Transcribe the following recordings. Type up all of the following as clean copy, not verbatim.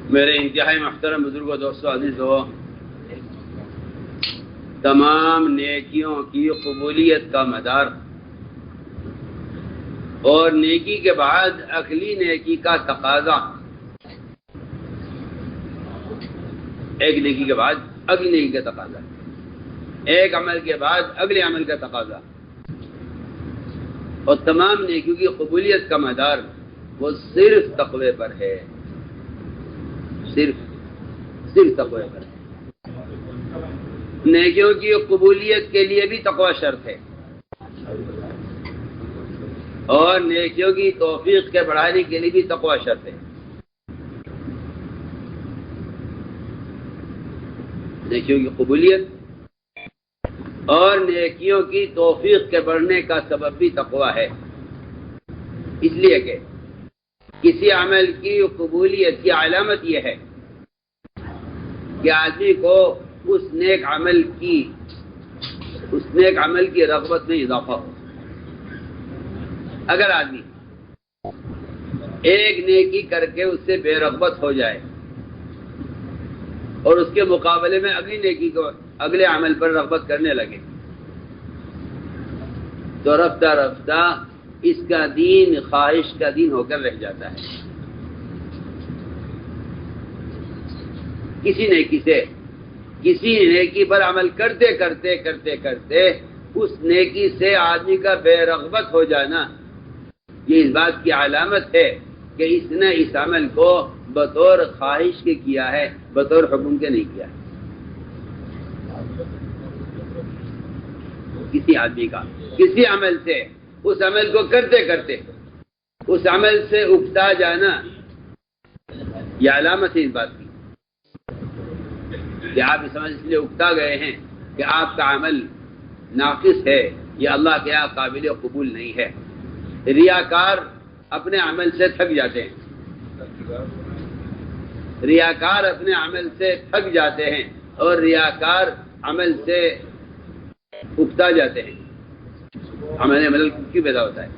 میرے انتہائی محترم بزرگوں، دوستوں، عزیزوں، تمام نیکیوں کی قبولیت کا مدار اور نیکی کے بعد اگلی نیکی کا تقاضا، ایک نیکی کے بعد اگلی نیکی کا تقاضا، ایک عمل کے بعد اگلے عمل کا تقاضا، اور تمام نیکیوں کی قبولیت کا مدار وہ صرف تقوی پر ہے، صرف تقوی پر ہے۔ نیکیوں کی قبولیت کے لیے بھی تقوی شرط ہے، اور نیکیوں کی توفیق کے بڑھانے کے لیے بھی تقوی شرط ہے۔ نیکیوں کی قبولیت اور نیکیوں کی توفیق کے بڑھنے کا سبب بھی تقوی ہے، اس لیے کہ کسی عمل کی قبولیت کی علامت یہ ہے کہ آدمی کو اس نیک عمل کی رغبت میں اضافہ ہو۔ اگر آدمی ایک نیکی کر کے اس سے بے رغبت ہو جائے اور اس کے مقابلے میں اگلی نیکی کو، اگلے عمل پر رغبت کرنے لگے، تو رفتہ رفتہ اس کا دین خواہش کا دین ہو کر رہ جاتا ہے۔ کسی نیکی پر عمل کرتے کرتے اس نیکی سے آدمی کا بے رغبت ہو جانا، یہ اس بات کی علامت ہے کہ اس نے اس عمل کو بطور خواہش کے کیا ہے، بطور حکم کے نہیں کیا ہے۔ کسی آدمی کا کسی عمل سے، اس عمل کو کرتے اس عمل سے اکتا جانا، یہ علامت ہے اس بات کی کہ آپ اس عمل اس لیے اکتا گئے ہیں کہ آپ کا عمل ناقص ہے، یہ اللہ کے یہاں قابل قبول نہیں ہے۔ ریاکار اپنے عمل سے تھک جاتے ہیں، ریاکار اپنے عمل سے تھک جاتے ہیں اور ریاکار عمل سے اکتا جاتے ہیں۔ عمل میں ملل کیوں پیدا ہوتا ہے؟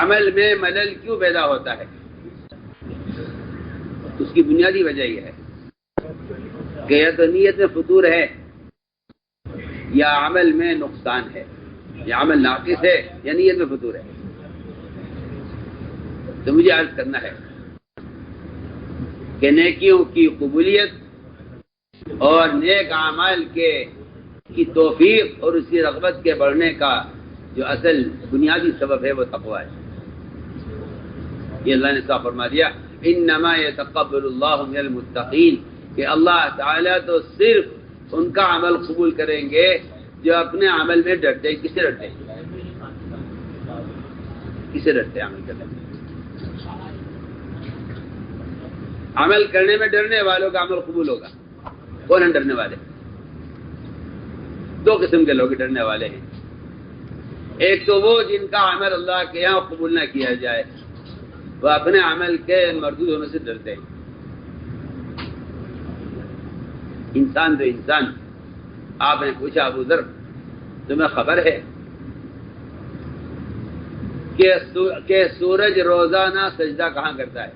عمل میں ملل کیوں پیدا ہوتا ہے؟ اس کی بنیادی وجہ یہ ہے کہ یا تو نیت میں فطور ہے یا عمل میں نقصان ہے، یا عمل ناقص ہے یا نیت میں فطور ہے۔ تو مجھے عرض کرنا ہے کہ نیکیوں کی قبولیت اور نیک اعمال کی توفیق اور اس کی رغبت کے بڑھنے کا جو اصل بنیادی سبب ہے وہ تقوی ہے۔ یہ اللہ نے صاف فرما دیا، انما یتقبل اللہ من المتقین، کہ اللہ تعالیٰ تو صرف ان کا عمل قبول کریں گے جو اپنے عمل میں ڈرتے ہیں۔ کسے ڈرتے ہیں؟ کسے ڈرتے ہیں عمل کرنے میں؟ عمل کرنے میں ڈرنے والوں کا عمل قبول ہوگا۔ کون ہیں ڈرنے والے؟ دو قسم کے لوگ ڈرنے والے ہیں۔ ایک تو وہ جن کا عمل اللہ کے یہاں قبول نہ کیا جائے، وہ اپنے عمل کے مردود ہونے سے ڈرتے ہیں۔ انسان تو انسان، آپ نے پوچھا ابو ذر تمہیں خبر ہے کہ سورج روزانہ سجدہ کہاں کرتا ہے؟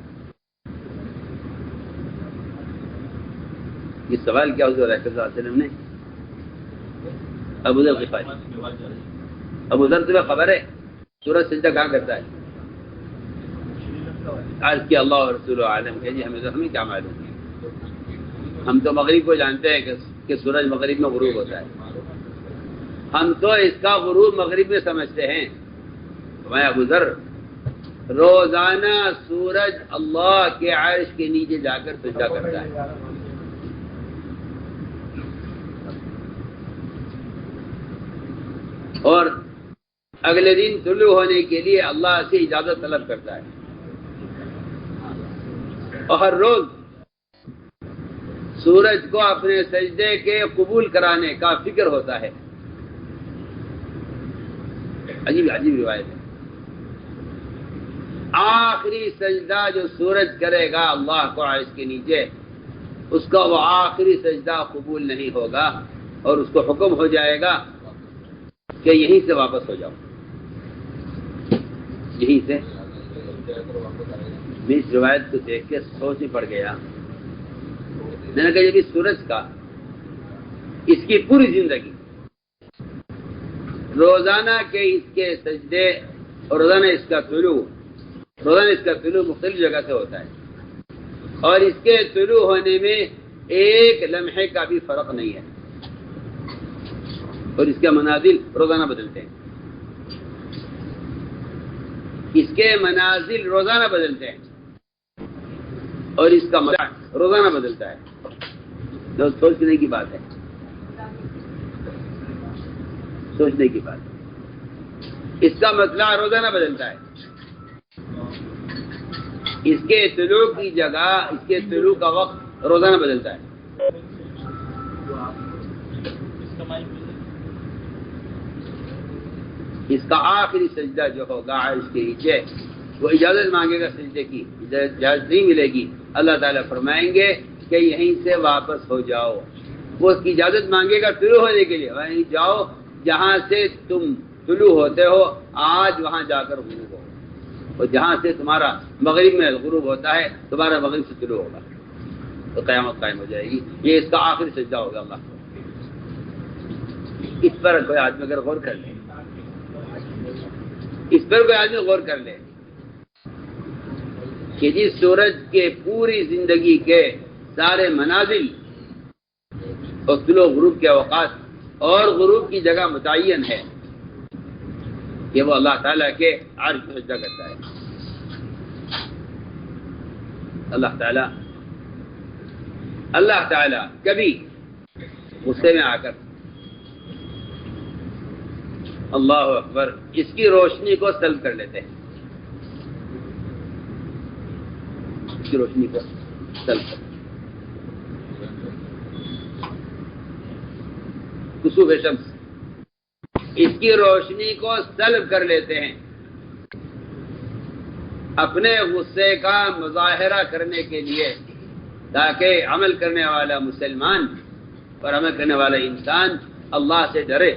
یہ سوال کیا حضور صلی اللہ علیہ وسلم نے ابو ذر غفاری، ابو ذر تمہیں خبر ہے سورج سجدہ کہاں کرتا ہے؟ عرض کیا اللہ اور رسول عالم کہ جی ہمیں کیا معلوم ہے، ہم تو مغرب کو جانتے ہیں کہ سورج مغرب میں غروب ہوتا ہے، ہم تو اس کا غروب مغرب میں سمجھتے ہیں۔ میں ابو ذر روزانہ سورج اللہ کے عرش کے نیچے جا کر سجدہ کرتا ہے، اور اگلے دن طلوع ہونے کے لیے اللہ سے اجازت طلب کرتا ہے، اور ہر روز سورج کو اپنے سجدے کے قبول کرانے کا فکر ہوتا ہے۔ عجیب روایت ہے۔ آخری سجدہ جو سورج کرے گا اللہ کو عرش کے نیچے، اس کا وہ آخری سجدہ قبول نہیں ہوگا، اور اس کو حکم ہو جائے گا کہ یہیں سے واپس ہو جاؤ، یہیں سے میں اس روایت کو دیکھ کے سوچ میں پڑ گیا. میں نے کہا یہ بھی سورج کا اس کی پوری زندگی روزانہ کے اس کے سجدے اور روزانہ اس کا طلوع مختلف جگہ سے ہوتا ہے اور اس کے طلوع ہونے میں ایک لمحے کا بھی فرق نہیں ہے اور اس کے منازل روزانہ بدلتے ہیں. اس کے منازل روزانہ بدلتے ہیں اور اس کا مطلع روزانہ بدلتا ہے. تو سوچنے کی بات ہے، سوچنے کی بات ہے. اس کا مطلع روزانہ بدلتا ہے. اس کے طلوع کی جگہ، اس کے طلوع کا وقت روزانہ بدلتا ہے. اس کا آخری سجدہ جو ہوگا اس کے نیچے وہ اجازت مانگے گا سجدے کی، اجازت نہیں ملے گی. اللہ تعالیٰ فرمائیں گے کہ یہیں سے واپس ہو جاؤ. وہ اس کی اجازت مانگے گا طلوع ہونے کے لیے، وہیں جاؤ جہاں سے تم طلوع ہوتے ہو، آج وہاں جا کر غروب ہو. اور جہاں سے تمہارا مغرب میں غروب ہوتا ہے تمہارا مغرب سے طلوع ہوگا تو قیامت قائم ہو جائے گی. یہ اس کا آخری سجدہ ہوگا اللہ کو. اس پر کوئی آدمی اگر غور کر لے، اس پر کوئی آدمی غور کر لے کہ جس سورج کے پوری زندگی کے سارے منازل اور طلوع غروب کے اوقات اور غروب کی جگہ متعین ہے کہ وہ اللہ تعالیٰ کے عرش پہ سجدہ کرتا ہے. اللہ تعالیٰ کبھی غصے میں آ کر اللہ اکبر اس کی روشنی کو سلب کر لیتے ہیں. اس کی روشنی کو سلب کر کسوف شمس اس کی روشنی کو سلب کر لیتے ہیں اپنے غصے کا مظاہرہ کرنے کے لیے، تاکہ عمل کرنے والا مسلمان اور عمل کرنے والا انسان اللہ سے ڈرے.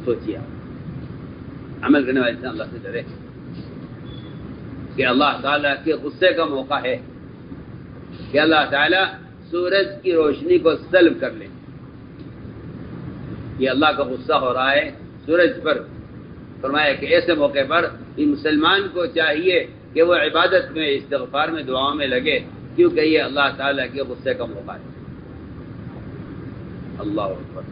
سوچیے عمل کرنے والا انسان اللہ سے ڈرے کہ اللہ تعالیٰ کے غصے کا موقع ہے کہ اللہ تعالیٰ سورج کی روشنی کو سلب کر لیں. یہ اللہ کا غصہ ہو رہا ہے سورج پر. فرمایا کہ ایسے موقع پر ان مسلمان کو چاہیے کہ وہ عبادت میں، استغفار میں، دعاؤں میں لگے، کیونکہ یہ اللہ تعالیٰ کے غصے کا موقع ہے. اللہ اکبر.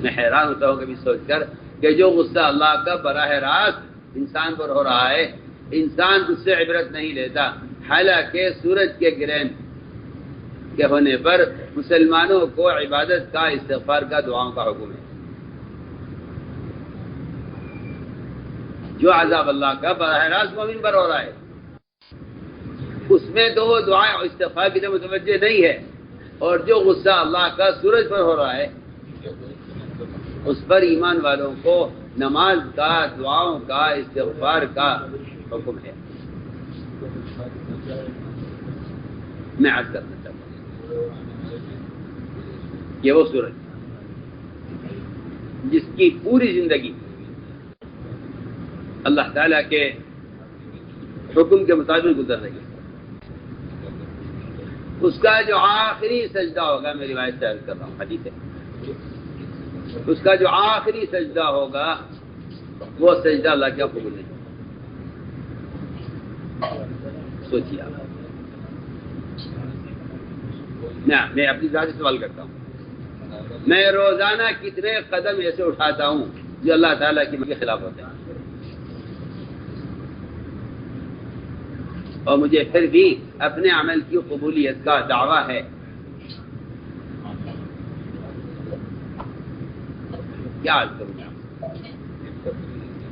میں حیران ہوتا ہوں کبھی سوچ کر کہ جو غصہ اللہ کا براہ راست انسان پر ہو رہا ہے، انسان اس سے عبرت نہیں لیتا، حالانکہ سورج کے گرہن کے ہونے پر مسلمانوں کو عبادت کا، استغفار کا، دعاؤں کا حکم ہے. جو عذاب اللہ کا براہ راست مومن پر ہو رہا ہے اس میں تو وہ دعائیں اور استغفار کی طرف متوجہ نہیں ہے، اور جو غصہ اللہ کا سورج پر ہو رہا ہے اس پر ایمان والوں کو نماز کا، دعاؤں کا، استغفار کا حکم ہے. میں عرض کرنا چاہتا ہوں یہ وہ سورج جس کی پوری زندگی اللہ تعالیٰ کے حکم کے مطابق گزر رہی ہے. اس کا جو آخری سجدہ ہوگا، میں روایت سے عرض کر رہا ہوں، حدیث ہے، اس کا جو آخری سجدہ ہوگا وہ سجدہ اللہ کا قبول نہیں. سوچیے آپ. میں اپنی ذات سے سوال کرتا ہوں، میں روزانہ کتنے قدم ایسے اٹھاتا ہوں جو اللہ تعالیٰ کی کے خلاف ہوتے ہیں، اور مجھے پھر بھی اپنے عمل کی قبولیت کا دعویٰ ہے. کیا عرض کروں گا؟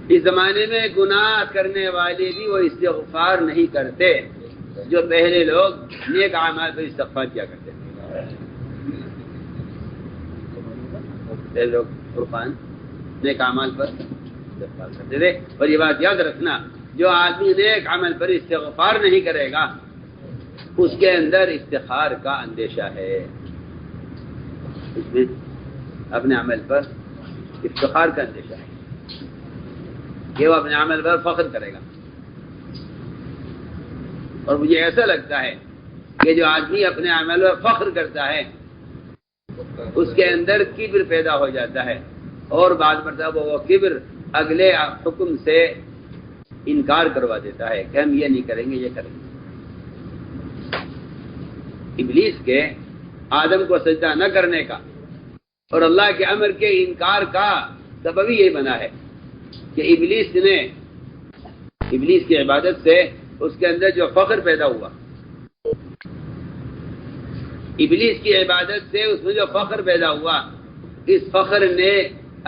اس زمانے میں گناہ کرنے والے بھی وہ استغفار نہیں کرتے جو پہلے لوگ نیک اعمال پر استغفار کیا کرتے تھے. پہلے لوگ عرفان نیک اعمال پر استغفار کرتے تھے. اور یہ بات یاد رکھنا، جو آدمی نیک عمل پر استغفار نہیں کرے گا اس کے اندر افتخار کا اندیشہ ہے. اس میں اپنے عمل پر افتخار کا اندیشہ ہے. کہ وہ اپنے عمل پر فخر کرے گا. اور مجھے ایسا لگتا ہے کہ جو آدمی اپنے عمل پر فخر کرتا ہے اس کے اندر کبر پیدا ہو جاتا ہے، اور بعض مرتبہ وہ کبر اگلے حکم سے انکار کروا دیتا ہے کہ ہم یہ نہیں کریں گے، یہ کریں گے. ابلیس کے آدم کو سجدہ نہ کرنے کا اور اللہ کے امر کے انکار کا سبب ہی یہی بنا ہے کہ ابلیس کی عبادت سے اس کے اندر جو فخر پیدا ہوا، ابلیس کی عبادت سے اس میں جو فخر پیدا ہوا، اس فخر نے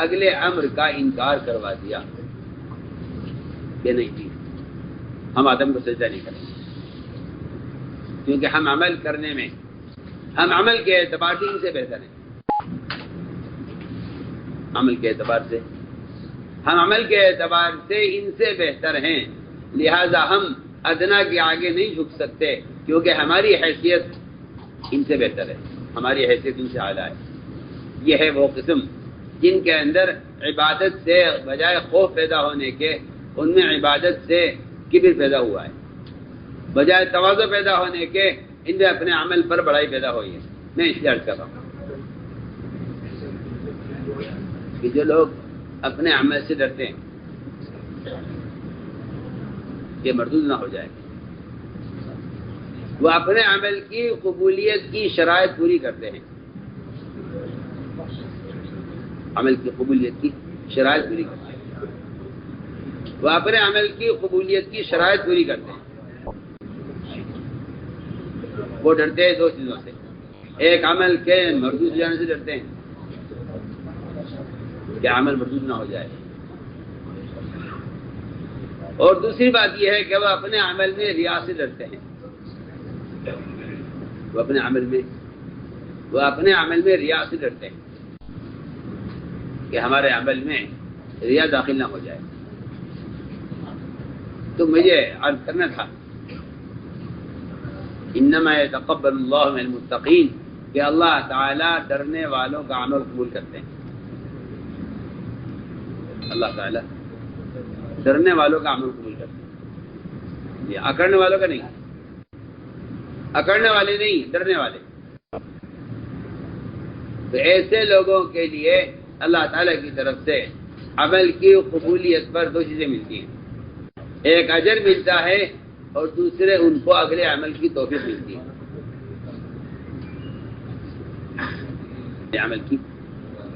اگلے امر کا انکار کروا دیا کہ نہیں جی ہم آدم کو سجدہ نہیں کریں، کیونکہ ہم عمل کرنے میں، ہم عمل کے اعتبار سے ان سے بہتر ہیں. عمل کے اعتبار سے ہم عمل کے اعتبار سے ان سے بہتر ہیں، لہذا ہم ادنا کے آگے نہیں جھک سکتے کیونکہ ہماری حیثیت ان سے بہتر ہے، ہماری حیثیت ان سے اعلیٰ ہے. یہ ہے وہ قسم جن کے اندر عبادت سے بجائے خوف پیدا ہونے کے ان میں عبادت سے کبر پیدا ہوا ہے، بجائے تواضع پیدا ہونے کے ان میں اپنے عمل پر بڑائی پیدا ہوئی ہے. میں اس لیے عرض کر رہا ہوں کہ جو لوگ اپنے عمل سے ڈرتے ہیں کہ مردود نہ ہو جائے، وہ اپنے عمل کی قبولیت کی شرائط پوری کرتے ہیں. عمل کی قبولیت کی شرائط پوری کرتے ہیں، وہ اپنے عمل کی قبولیت کی شرائط پوری کرتے ہیں. وہ ڈرتے ہیں دو چیزوں سے، ایک عمل کے مردود ہو جانے سے ڈرتے ہیں کہ عمل مردود نہ ہو جائے، اور دوسری بات یہ ہے کہ وہ اپنے عمل میں ریا سے ڈرتے ہیں. وہ اپنے عمل میں ریا سے ڈرتے ہیں کہ ہمارے عمل میں ریا داخل نہ ہو جائے. تو مجھے عرض کرنا تھا انما یتقبل اللہ من المتقین کہ اللہ تعالیٰ ڈرنے والوں کا عمل قبول کرتے ہیں. اللہ تعالیٰ ڈرنے والوں کا عمل قبول کرتے ہیں، یہ اکڑنے والوں کا نہیں، اکڑنے والے نہیں، ڈرنے والے. تو ایسے لوگوں کے لیے اللہ تعالیٰ کی طرف سے عمل کی قبولیت پر دو چیزیں ملتی ہیں، ایک اجر ملتا ہے اور دوسرے ان کو اگلے عمل کی توفیق ملتی ہے.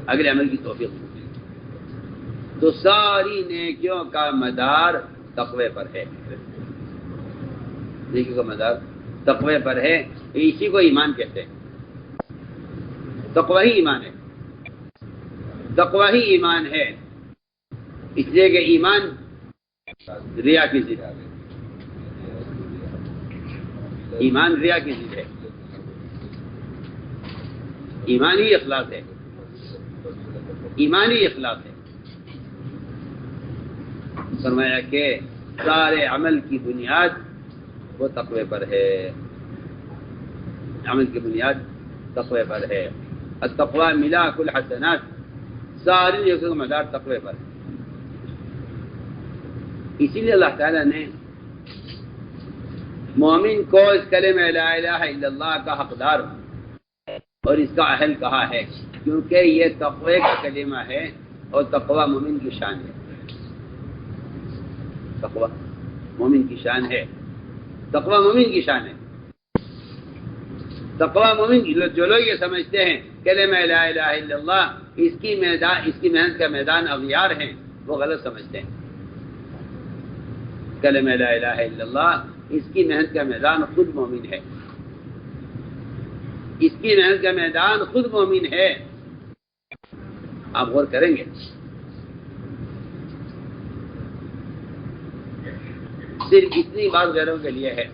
اگلے عمل کی توفیق ملتی ہے. تو ساری نیکیوں کا مدار تقوی پر ہے، نیکیوں کا مدار تقوی پر ہے. اسی کو ایمان کہتے ہیں. تقوی ہی ایمان ہے، تقوی ہی ایمان ہے. اس لیے کہ ایمان ریا کی ضد ہے، ایمان ریا کی ضد ہے. ایمان ہی اخلاص ہے، ایمان ہی اخلاص ہے. فرمایا کہ سارے عمل کی بنیاد وہ تقوی پر ہے، عمل کی بنیاد تقوی پر ہے. التقوی ملاک الحسنات، ساری نیکیوں کا مدار تقوی پر ہے. اسی لیے اللہ تعالیٰ نے مومن کو اس کلمہ لا الہ الا اللہ کا حقدار اور اس کا اہل کہا ہے، کیونکہ یہ تقوی کا کلمہ ہے اور تقوی مومن کی شان ہے. تقوی مومن کی شان ہے، تقوی مومن کی شان ہے. تقوی مومن کی جو لوگ یہ سمجھتے ہیں کلمہ لا الہ الا اللہ اس کی محنت کا میدان اغیار ہیں، وہ غلط سمجھتے ہیں. کلمہ لا الہ الا اللہ اس کی محنت کا میدان خود مومن ہے، اس کی محنت کا میدان خود مومن ہے. آپ غور کریں گے، صرف اتنی بات غیروں کے لیے ہے،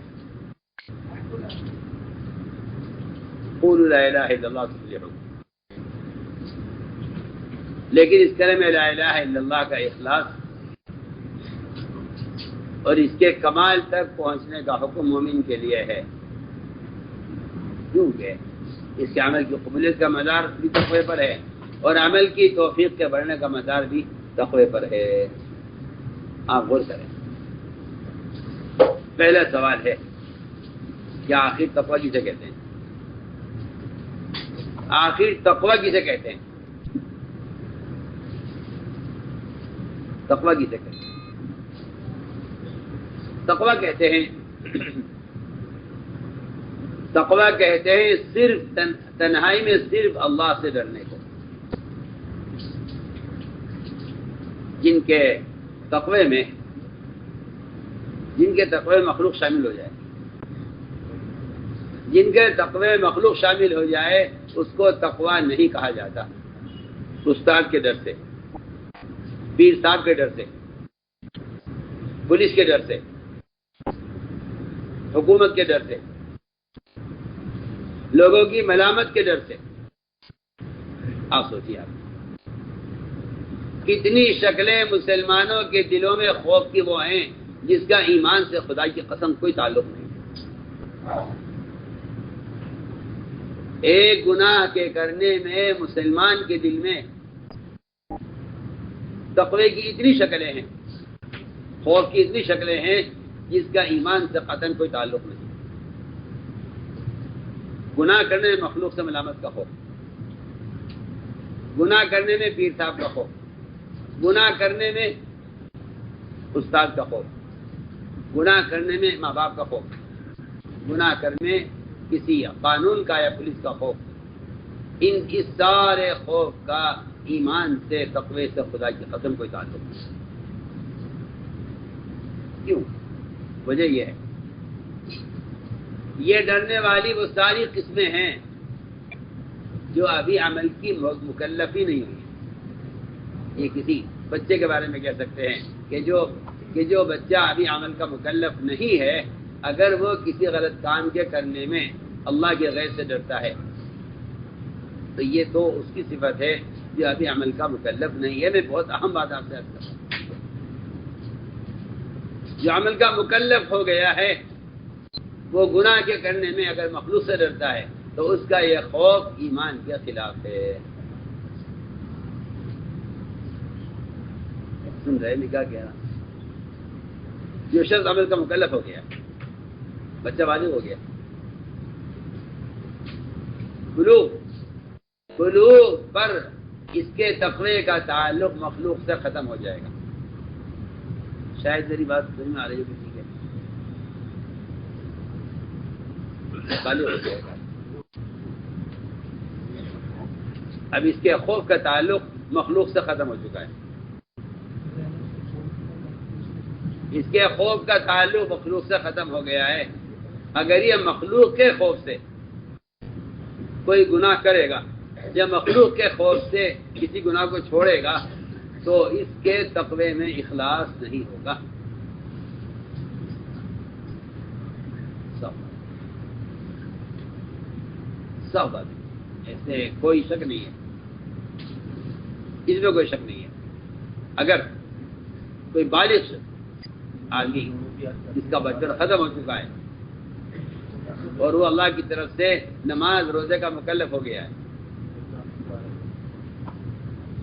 قولوا لا الہ الا اللہ تفلحوا. لیکن اس کلمہ لا الہ الا اللہ کا اخلاص اور اس کے کمال تک پہنچنے کا حکم مومن کے لیے ہے، کیونکہ اس کے عمل کی قبولیت کا مدار بھی تقوی پر ہے اور عمل کی توفیق کے بڑھنے کا مدار بھی تقوی پر ہے. آپ غور کریں. پہلا سوال ہے کہ آخر تقویٰ کسے کہتے ہیں؟ آخر تقویٰ کسے کہتے ہیں؟ تقویٰ کسے کہتے ہیں؟ تقویٰ کہتے ہیں تقویٰ کہتے ہیں صرف تنہائی میں صرف اللہ سے ڈرنے کو. جن کے تقوی میں مخلوق شامل ہو جائے، جن کے تقوی مخلوق شامل ہو جائے اس کو تقویٰ نہیں کہا جاتا. استاد کے ڈر سے، پیر صاحب کے ڈر سے، پولیس کے ڈر سے، حکومت کے ڈر سے، لوگوں کی ملامت کے ڈر سے. آپ سوچیے، آپ کتنی شکلیں مسلمانوں کے دلوں میں خوف کی وہ ہیں جس کا ایمان سے خدا کی قسم کوئی تعلق نہیں. ایک گناہ کے کرنے میں مسلمان کے دل میں تقوی کی اتنی شکلیں ہیں، خوف کی اتنی شکلیں ہیں جس کا ایمان سے قطعاً کوئی تعلق نہیں. گناہ کرنے میں مخلوق سے ملامت کا خوف، گناہ کرنے میں پیر صاحب کا خوف، گناہ کرنے میں استاد کا خوف، گناہ کرنے میں ماں باپ کا خوف، گناہ کرنے میں کسی قانون کا یا پولیس کا خوف. اس سارے خوف کا ایمان سے، تقوی سے خدا کی قسم کوئی تعلق نہیں. کیوں؟ وجہ یہ ہے، یہ ڈرنے والی وہ ساری قسمیں ہیں جو ابھی عمل کی مکلف ہی نہیں ہوئی. یہ کسی بچے کے بارے میں کہہ سکتے ہیں کہ جو بچہ ابھی عمل کا مکلف نہیں ہے، اگر وہ کسی غلط کام کے کرنے میں اللہ کے غیر سے ڈرتا ہے تو یہ تو اس کی صفت ہے جو ابھی عمل کا مکلف نہیں ہے. میں بہت اہم بات آپ سے عرض کرتا ہوں، جو عمل کا مکلف ہو گیا ہے وہ گناہ کے کرنے میں اگر مخلوق سے ڈرتا ہے تو اس کا یہ خوف ایمان کے خلاف ہے. سن رہے میں کیا کہہ رہا؟ جو شخص عمل کا مکلف ہو گیا، بچہ بالغ ہو گیا، بلوغ پر اس کے تقوی کا تعلق مخلوق سے ختم ہو جائے گا. شاید میری بات سمجھ میں آ رہی ہے کسی کے؟ بالغ ہو جائے گا. اب اس کے خوف کا تعلق مخلوق سے ختم ہو چکا ہے. اس کے خوف کا تعلق مخلوق سے ختم ہو گیا ہے. اگر یہ مخلوق کے خوف سے کوئی گناہ کرے گا یا مخلوق کے خوف سے کسی گناہ کو چھوڑے گا تو اس کے تقوی میں اخلاص نہیں ہوگا. سب بات ایسے کوئی شک نہیں ہے، اس میں کوئی شک نہیں ہے. اگر کوئی بالغ آدمی جس کا بچہ ختم ہو چکا ہے اور وہ اللہ کی طرف سے نماز روزے کا مکلف ہو گیا ہے،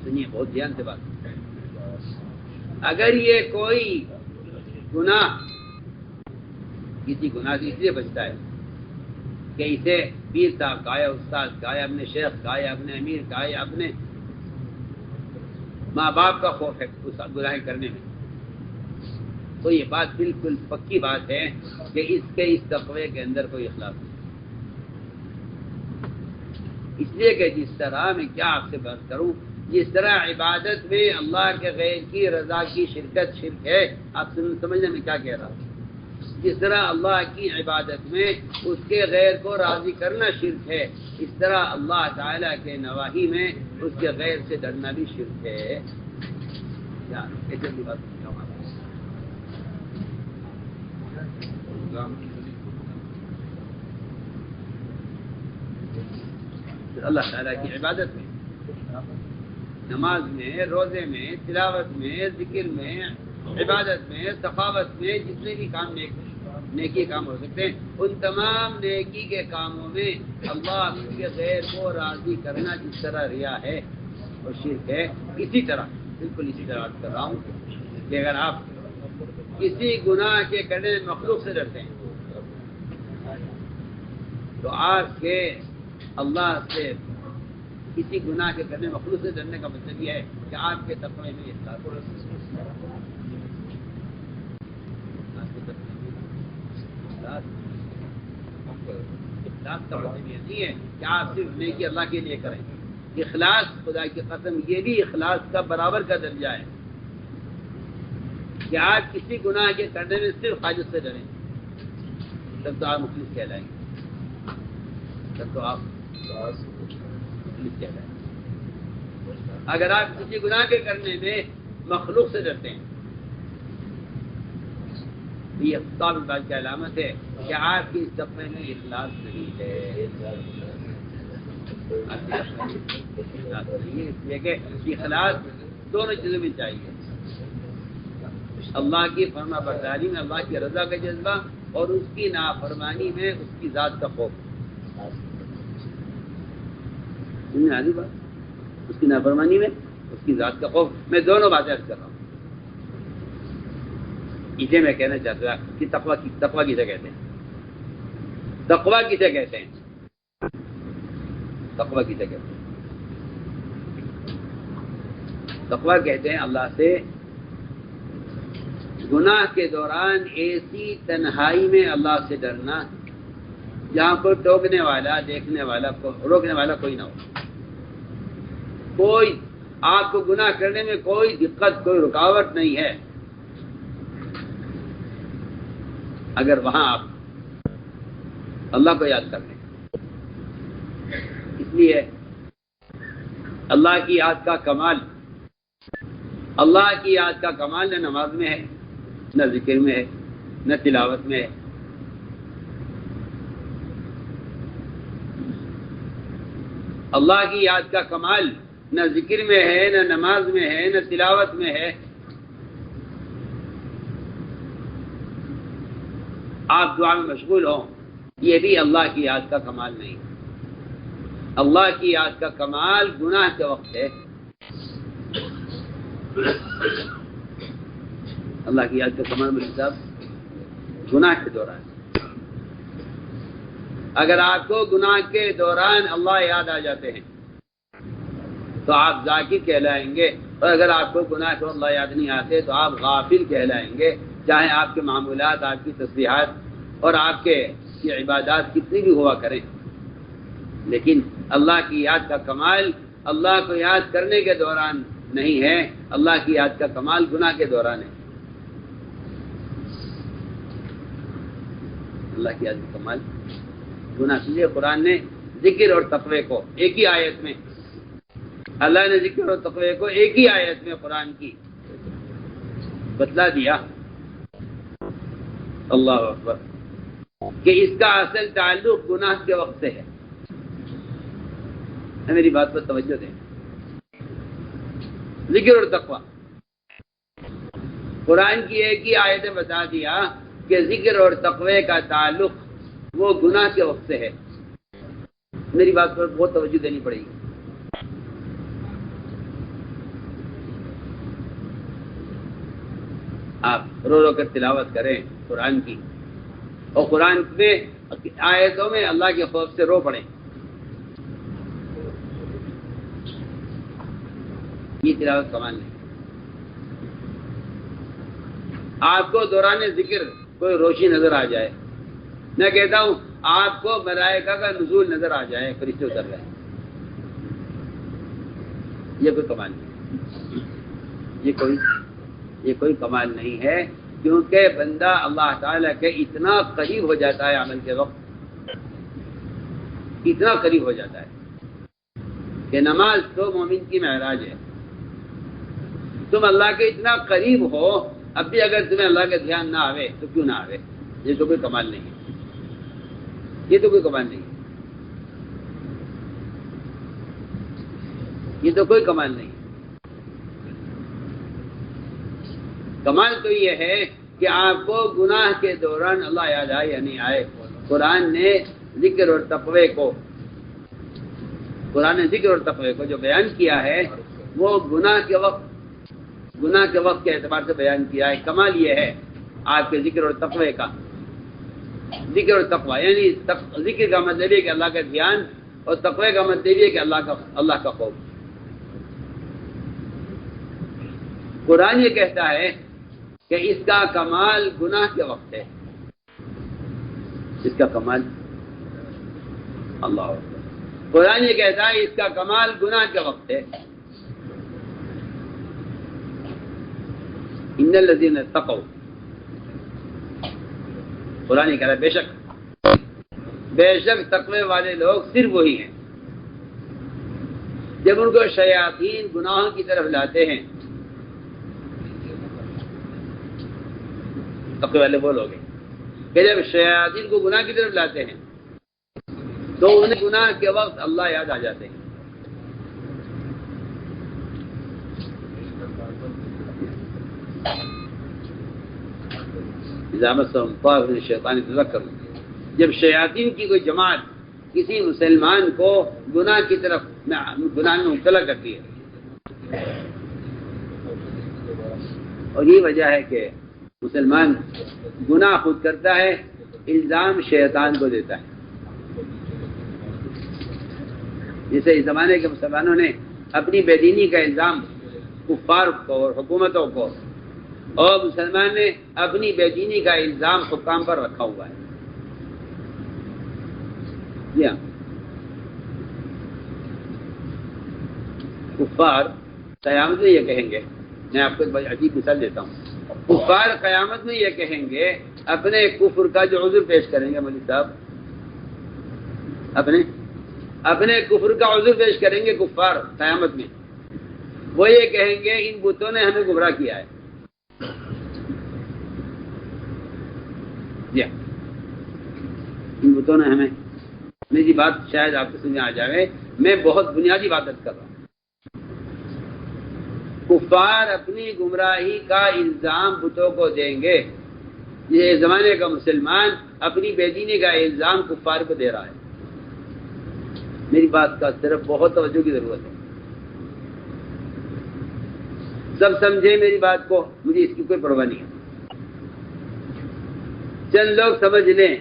سنیے بہت دھیان سے بات. اگر یہ کوئی گناہ کسی گناہ سے اس لیے بچتا ہے کہ اسے پیر صاحب کا یا استاد کا یا اپنے شیخ کا یا اپنے امیر کا یا اپنے ماں باپ کا خوف ہے اس گناہ کرنے میں، تو یہ بات بالکل پکی بات ہے کہ اس تقوی کے اندر کوئی اخلاص نہیں. اس لیے کہ جس طرح میں کیا آپ سے بات کروں، جس طرح عبادت میں اللہ کے غیر کی رضا کی شرکت شرک ہے. آپ سمجھنے میں کیا کہہ رہا ہوں؟ جس طرح اللہ کی عبادت میں اس کے غیر کو راضی کرنا شرک ہے، اس طرح اللہ تعالیٰ کے نواہی میں اس کے غیر سے ڈرنا بھی شرک ہے. ایسی بات اللہ تعالیٰ کی عبادت میں، نماز میں، روزے میں، تلاوت میں، ذکر میں، عبادت میں، سخاوت میں، جتنے بھی کام نیکی کام ہو سکتے ہیں، ان تمام نیکی کے کاموں میں اللہ کے غیر کو راضی کرنا جس طرح ریا ہے اور شرک ہے، اسی طرح بالکل اسی طرح کر رہا ہوں کہ اگر آپ کسی گناہ کے کرنے میں مخلوق سے ڈرتے ہیں، تو آپ کے اللہ سے کسی گناہ کے کرنے میں مخلوق سے ڈرنے کا مطلب یہ ہے کہ آپ کے تقوی میں اخلاص ہو، اخلاص کا مطلب یہ نہیں ہے کہ آپ صرف نیکی اللہ کے لیے کریں. اخلاص، خدا کی قسم، یہ بھی اخلاص کا برابر کا درجہ ہے کہ آپ کسی گناہ کے کرنے میں صرف حاجت سے ڈریں، تب تو آپ مخلص کہلائیں گے، تب تو آپ مخلص کہلائیں گے. اگر آپ کسی گناہ کے کرنے میں مخلوق سے ڈرتے ہیں، یہ خطاب الباز کی علامت ہے کہ آپ کی اس تقوی میں اخلاص نہیں ہے. اس لیے کہ اخلاص دونوں چیزوں میں چاہیے، اللہ کی فرما برداری میں اللہ کی رضا کا جذبہ، اور اس کی نافرمانی میں اس کی ذات کا خوف. آدھی بات، اس کی نافرمانی میں اس کی ذات کا خوف. میں دونوں باتیں عرض کر رہا ہوں. اسے میں کہنا چاہتا تھا کہ تقوی کسے کہتے ہیں؟ تقوی کسے کہتے ہیں؟ تقوی کسے کہتے ہیں؟ تقوی کہتے ہیں اللہ سے گناہ کے دوران ایسی تنہائی میں اللہ سے ڈرنا جہاں کوئی ٹوکنے والا، دیکھنے والا، روکنے والا کوئی نہ ہو. کوئی آپ کو گناہ کرنے میں کوئی دقت، کوئی رکاوٹ نہیں ہے، اگر وہاں آپ اللہ کو یاد کر لیں. اس لیے اللہ کی یاد کا کمال، اللہ کی یاد کا کمال نہ نماز میں ہے، نہ ذکر میں ہے، نہ تلاوت میں ہے. اللہ کی یاد کا کمال نہ ذکر میں ہے، نہ نماز میں ہے، نہ تلاوت میں ہے. آپ دعا میں مشغول ہوں، یہ بھی اللہ کی یاد کا کمال نہیں. اللہ کی یاد کا کمال گناہ کے وقت ہے. اللہ کی یاد کا کمال مطلب گناہ کے دوران. اگر آپ کو گناہ کے دوران اللہ یاد آ جاتے ہیں تو آپ ذاکر کہلائیں گے، اور اگر آپ کو گناہ کو اللہ یاد نہیں آتے تو آپ غافل کہلائیں گے، چاہے آپ کے معمولات، آپ کی تسبیحات اور آپ کے یہ عبادات کتنی بھی ہوا کریں. لیکن اللہ کی یاد کا کمال اللہ کو یاد کرنے کے دوران نہیں ہے، اللہ کی یاد کا کمال گناہ کے دوران ہے. اللہ کی یاد کا کمال گناہ. اس لیے قرآن نے ذکر اور تقوی کو ایک ہی آیت میں، اللہ نے ذکر اور تقوی کو ایک ہی آیت میں قرآن کی بتلا دیا. اللہ اکبر، کہ اس کا اصل تعلق گناہ کے وقت سے ہے. میری بات پر توجہ دیں. ذکر اور تقوی قرآن کی ایک ہی آیت نے بتا دیا کہ ذکر اور تقوی کا تعلق وہ گناہ کے وقت سے ہے. میری بات پر بہت توجہ دینی پڑے گی. آپ رو رو کر تلاوت کریں قرآن کی، اور قرآن میں آیتوں میں اللہ کے خوف سے رو پڑیں. یہ تلاوت کمال نہیں. آپ کو دوران ذکر کوئی روشنی نظر آ جائے، میں کہتا ہوں آپ کو ملائکہ کا نزول نظر آ جائے، فرشتے اتر رہے ہیں، یہ کوئی کمال نہیں. یہ کوئی کمال نہیں ہے، کیونکہ بندہ اللہ تعالیٰ کے اتنا قریب ہو جاتا ہے عمل کے وقت، اتنا قریب ہو جاتا ہے کہ نماز تو مومن کی معراج ہے. تم اللہ کے اتنا قریب ہو، اب بھی اگر تمہیں اللہ کا دھیان نہ آوے تو کیوں نہ آوے؟ یہ تو کوئی کمال نہیں ہے. یہ تو کوئی کمال نہیں ہے. یہ تو کوئی کمال نہیں. کمال تو یہ ہے کہ آپ کو گناہ کے دوران اللہ یاد آئے یا نہیں آئے. قرآن نے ذکر اور تقوی کو جو بیان کیا ہے وہ گناہ کے وقت گناہ کے وقت کے اعتبار سے بیان کیا ہے. کمال یہ ہے آپ کے ذکر اور تقوی کا. ذکر اور تقوی یعنی ذکر کا مطلب ہے کہ اللہ کا دھیان، اور تقوی کا مطلب ہے کہ اللہ کا خوف. قرآن یہ کہتا ہے کہ اس کا کمال گناہ کے وقت ہے. اس کا کمال اللہ اکبر. قرآن یہ کہتا ہے اس کا کمال گناہ کے وقت ہے. ان الذین اتقوا، قرآن یہ کہہ رہا ہے بے شک تقوی والے لوگ صرف وہی ہیں. جب ان کو شیاطین گناہوں کی طرف لاتے ہیں، تقوی والے وہ لوگ ہیں کہ جب شیاطین کو گناہ کی طرف لاتے ہیں تو انہیں گناہ کے وقت اللہ یاد آ جاتے ہیں. شیطان تذکروا، جب شیاطین کی کوئی جماعت کسی مسلمان کو گناہ کی طرف گناہ میں مبتلا کرتی ہے، اور یہ وجہ ہے کہ مسلمان گناہ خود کرتا ہے، الزام شیطان کو دیتا ہے. جیسے اس زمانے کے مسلمانوں نے اپنی بے دینی کا الزام کفار کو اور حکومتوں کو، اور مسلمان نے اپنی بے دینی کا الزام حکام پر رکھا ہوا ہے. جی ہاں، کفار قیامت میں یہ کہیں گے، میں آپ کو ایک بڑی عجیب مثال دیتا ہوں. کفار قیامت میں یہ کہیں گے، اپنے کفر کا جو عذر پیش کریں گے مولوی صاحب، اپنے کفر کا عذر پیش کریں گے کفار قیامت میں. وہ یہ کہیں گے ان بتوں نے ہمیں گمراہ کیا ہے. جی ان بتوں نے ہمیں، میری بات شاید آپ کو سمجھ آ جائے، میں بہت بنیادی بات کر رہا ہوں. کفار اپنی گمراہی کا الزام بتوں کو دیں گے. یہ زمانے کا مسلمان اپنی بے دینی کا الزام کفار کو دے رہا ہے. میری بات کا صرف بہت توجہ کی ضرورت ہے. سب سمجھے میری بات کو، مجھے اس کی کوئی پرواہ نہیں ہے. چند لوگ سمجھ لیں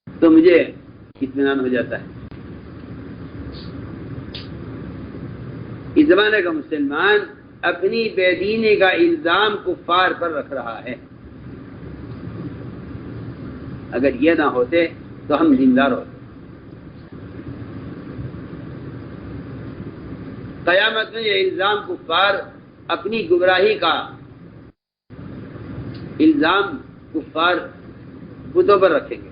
تو مجھے اطمینان ہو جاتا ہے. اس زمانے کا مسلمان اپنی بے دینی کا الزام کفار پر رکھ رہا ہے. اگر یہ نہ ہوتے تو ہم دیندار ہوتے. قیامت میں یہ الزام کفار اپنی گمراہی کا الزام کفار بتوں پر رکھیں گے.